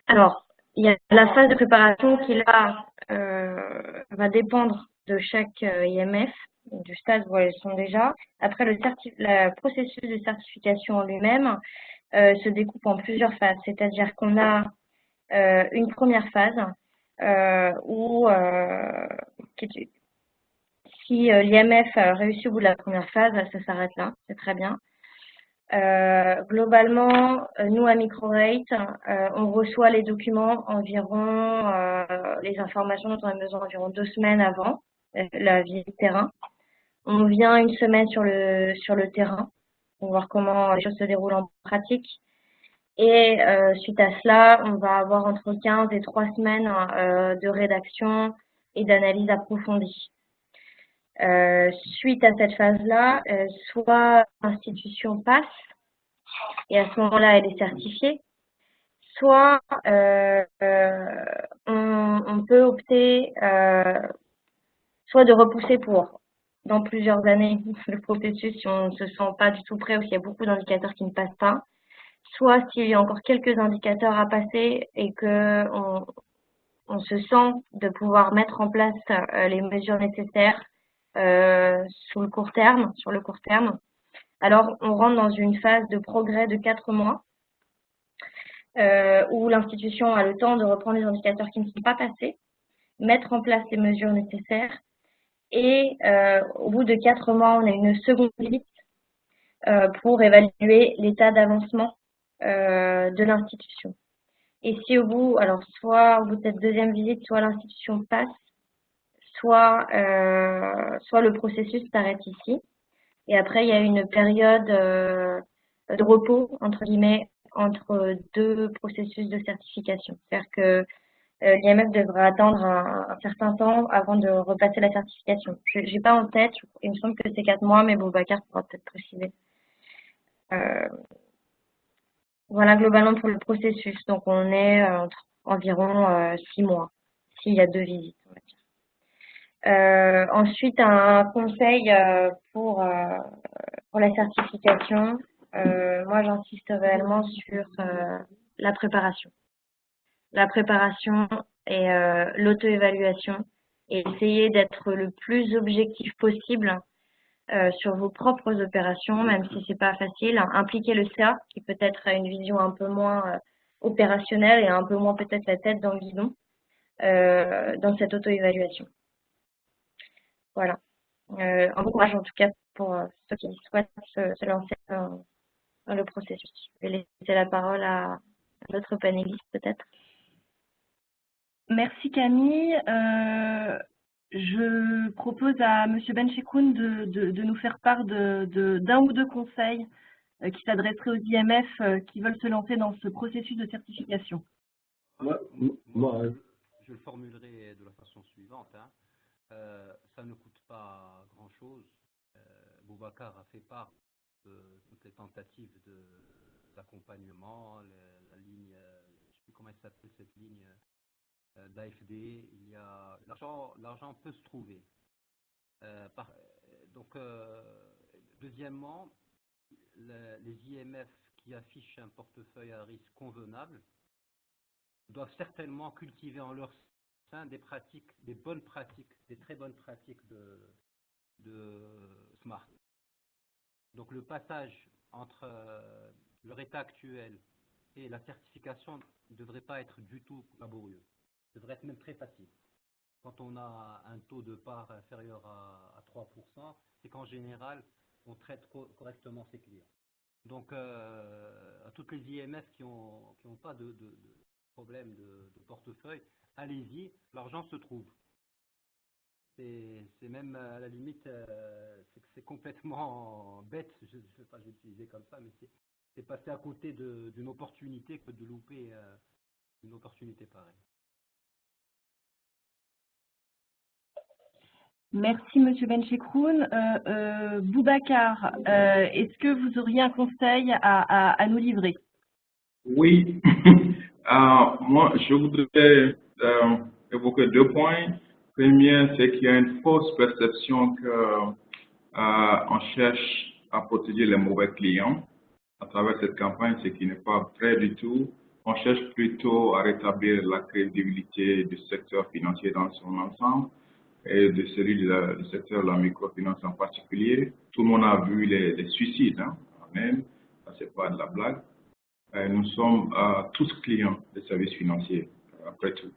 Alors, il y a la phase de préparation qui là va dépendre de chaque IMF, du stade où elles sont déjà. Après, le processus de certification en lui-même se découpe en plusieurs phases, c'est-à-dire qu'on a une première phase où si l'IMF réussit au bout de la première phase, ça s'arrête là, c'est très bien. Globalement, nous à Microrate, on reçoit les documents environ, les informations dont on a besoin environ 2 semaines avant la visite terrain. On vient une semaine sur le terrain pour voir comment les choses se déroulent en pratique. Et suite à cela, on va avoir entre 15 et 3 semaines de rédaction et d'analyse approfondie. Suite à cette phase-là, soit l'institution passe, et à ce moment-là, elle est certifiée, soit on peut opter soit de repousser pour dans plusieurs années le processus si on ne se sent pas du tout prêt ou s'il y a beaucoup d'indicateurs qui ne passent pas, soit s'il y a encore quelques indicateurs à passer et que on se sent de pouvoir mettre en place les mesures nécessaires sur le court terme, alors on rentre dans une phase de progrès de 4 mois où l'institution a le temps de reprendre les indicateurs qui ne sont pas passés, mettre en place les mesures nécessaires et au bout de 4 mois, on a une seconde visite pour évaluer l'état d'avancement de l'institution. Et si au bout, alors soit au bout de cette deuxième visite, soit l'institution passe, soit le processus s'arrête ici. Et après, il y a une période de repos, entre guillemets, entre 2 processus de certification. C'est-à-dire que l'IMF devra attendre un certain temps avant de repasser la certification. Je n'ai pas en tête, il me semble que c'est 4 mois, mais Boubacar pourra peut-être préciser. Voilà globalement pour le processus. Donc on est entre environ 6 mois, s'il y a 2 visites, on va dire. Ensuite, un conseil pour la certification. Moi, j'insiste réellement sur la préparation. La préparation et l'auto-évaluation et essayer d'être le plus objectif possible sur vos propres opérations, même si c'est pas facile. Impliquer le CA, qui peut-être a une vision un peu moins opérationnelle et un peu moins peut-être la tête dans le guidon dans cette auto-évaluation. Voilà. Un bon courage en tout cas pour ceux qui souhaitent se lancer dans le processus. Je vais laisser la parole à l'autre panéliste peut-être. Merci Camille. Je propose à Monsieur Benchekoun de nous faire part d'un ou deux conseils qui s'adresseraient aux IMF qui veulent se lancer dans ce processus de certification. Je le formulerai de la façon suivante. Ça ne coûte pas grand-chose. Boubacar a fait part de toutes les tentatives d'accompagnement, la ligne, je ne sais plus comment elle s'appelle cette ligne d'AFD. Il y a l'argent peut se trouver. Deuxièmement, les IMF qui affichent un portefeuille à risque convenable doivent certainement cultiver en leur sein des pratiques, des bonnes pratiques, des très bonnes pratiques de SMART. Donc le passage entre leur état actuel et la certification ne devrait pas être du tout laborieux. Devrait être même très facile. Quand on a un taux de part inférieur à 3%, c'est qu'en général, on traite correctement ses clients. Donc, à toutes les IMF qui n'ont pas de problème de portefeuille, allez-y, l'argent se trouve. C'est même à la limite, c'est complètement bête, je ne sais pas l'utiliser comme ça, mais c'est passer à côté d'une opportunité que de louper une opportunité pareille. Merci, Monsieur Benchekroun. Boubacar, est-ce que vous auriez un conseil à nous livrer? Oui, moi, je voudrais évoquer 2 points. Premier, c'est qu'il y a une fausse perception que on cherche à protéger les mauvais clients à travers cette campagne, ce qui n'est pas vrai du tout. On cherche plutôt à rétablir la crédibilité du secteur financier dans son ensemble et de celui du secteur de la microfinance en particulier. Tout le monde a vu les suicides, hein, même, ça c'est pas de la blague. Nous sommes tous clients des services financiers, après tout.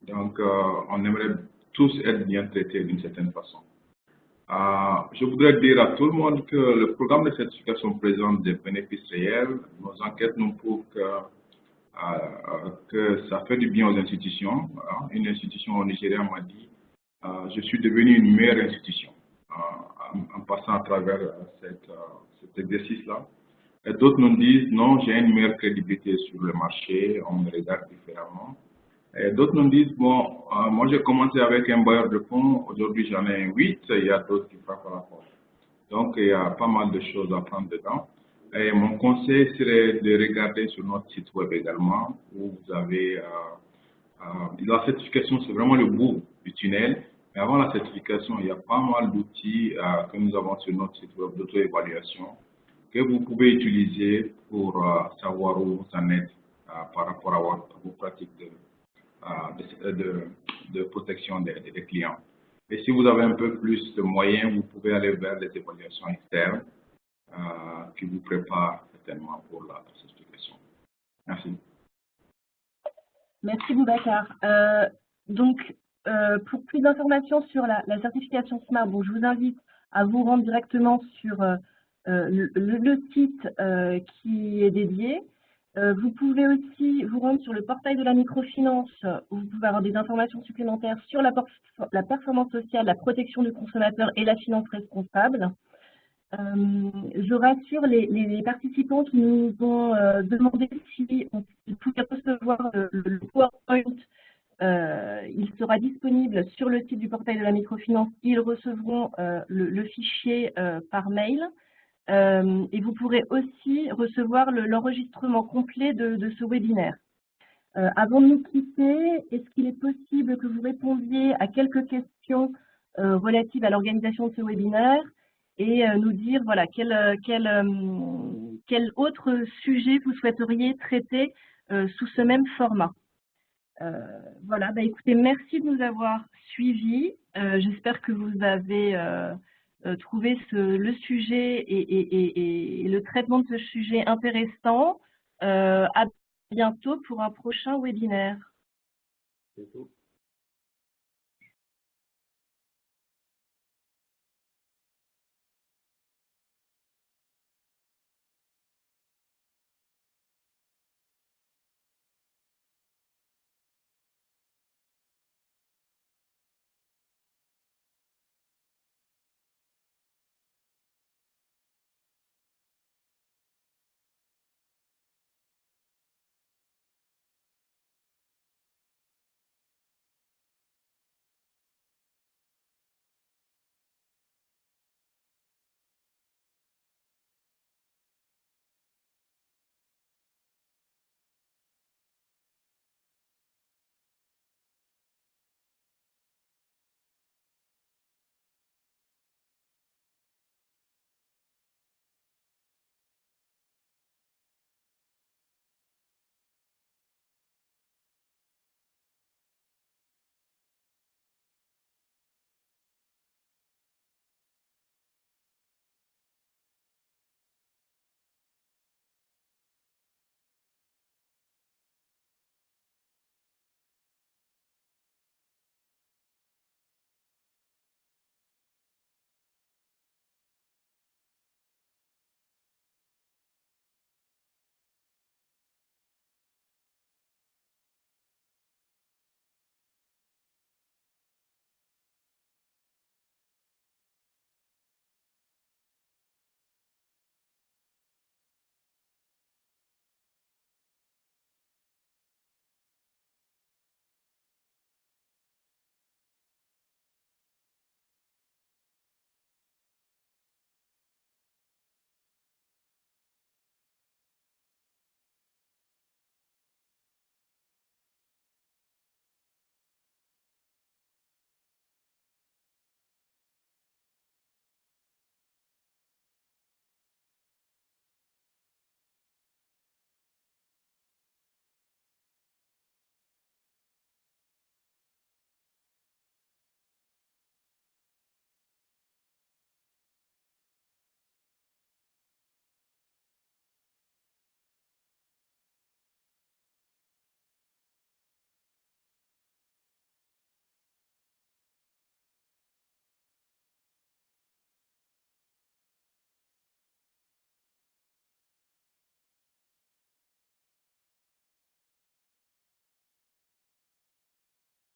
Donc, on aimerait tous être bien traités d'une certaine façon. Je voudrais dire à tout le monde que le programme de certification présente des bénéfices réels. Nos enquêtes nous prouvent que ça fait du bien aux institutions. Une institution au Nigeria m'a dit je suis devenu une meilleure institution en passant à travers cet exercice-là. Et d'autres nous disent non, j'ai une meilleure crédibilité sur le marché, on me regarde différemment. Et d'autres nous disent, bon, moi j'ai commencé avec un bailleur de fonds, aujourd'hui j'en ai 8, il y a d'autres qui frappent à la porte. Donc il y a pas mal de choses à prendre dedans. Et mon conseil serait de regarder sur notre site web également, où vous avez la certification, c'est vraiment le bout du tunnel. Mais avant la certification, il y a pas mal d'outils que nous avons sur notre site web d'auto-évaluation que vous pouvez utiliser pour savoir où vous en êtes par rapport à vos pratiques de protection des clients. Et si vous avez un peu plus de moyens, vous pouvez aller vers des évaluations externes qui vous préparent certainement pour la certification. Merci. Merci Boubacar. Donc, pour plus d'informations sur la certification SMART, bon, je vous invite à vous rendre directement sur le site qui est dédié. Vous pouvez aussi vous rendre sur le portail de la microfinance où vous pouvez avoir des informations supplémentaires sur la performance sociale, la protection du consommateur et la finance responsable. Je rassure les participants qui nous ont demandé si on pouvait recevoir le PowerPoint. Il sera disponible sur le site du portail de la microfinance. Ils recevront le fichier par mail. Et vous pourrez aussi recevoir l'enregistrement complet de ce webinaire. Avant de nous quitter, est-ce qu'il est possible que vous répondiez à quelques questions relatives à l'organisation de ce webinaire et nous dire voilà, quel autre sujet vous souhaiteriez traiter sous ce même format. Voilà, bah, écoutez, merci de nous avoir suivis. J'espère que vous avez trouvé le sujet et le traitement de ce sujet intéressant. À bientôt pour un prochain webinaire. Bientôt.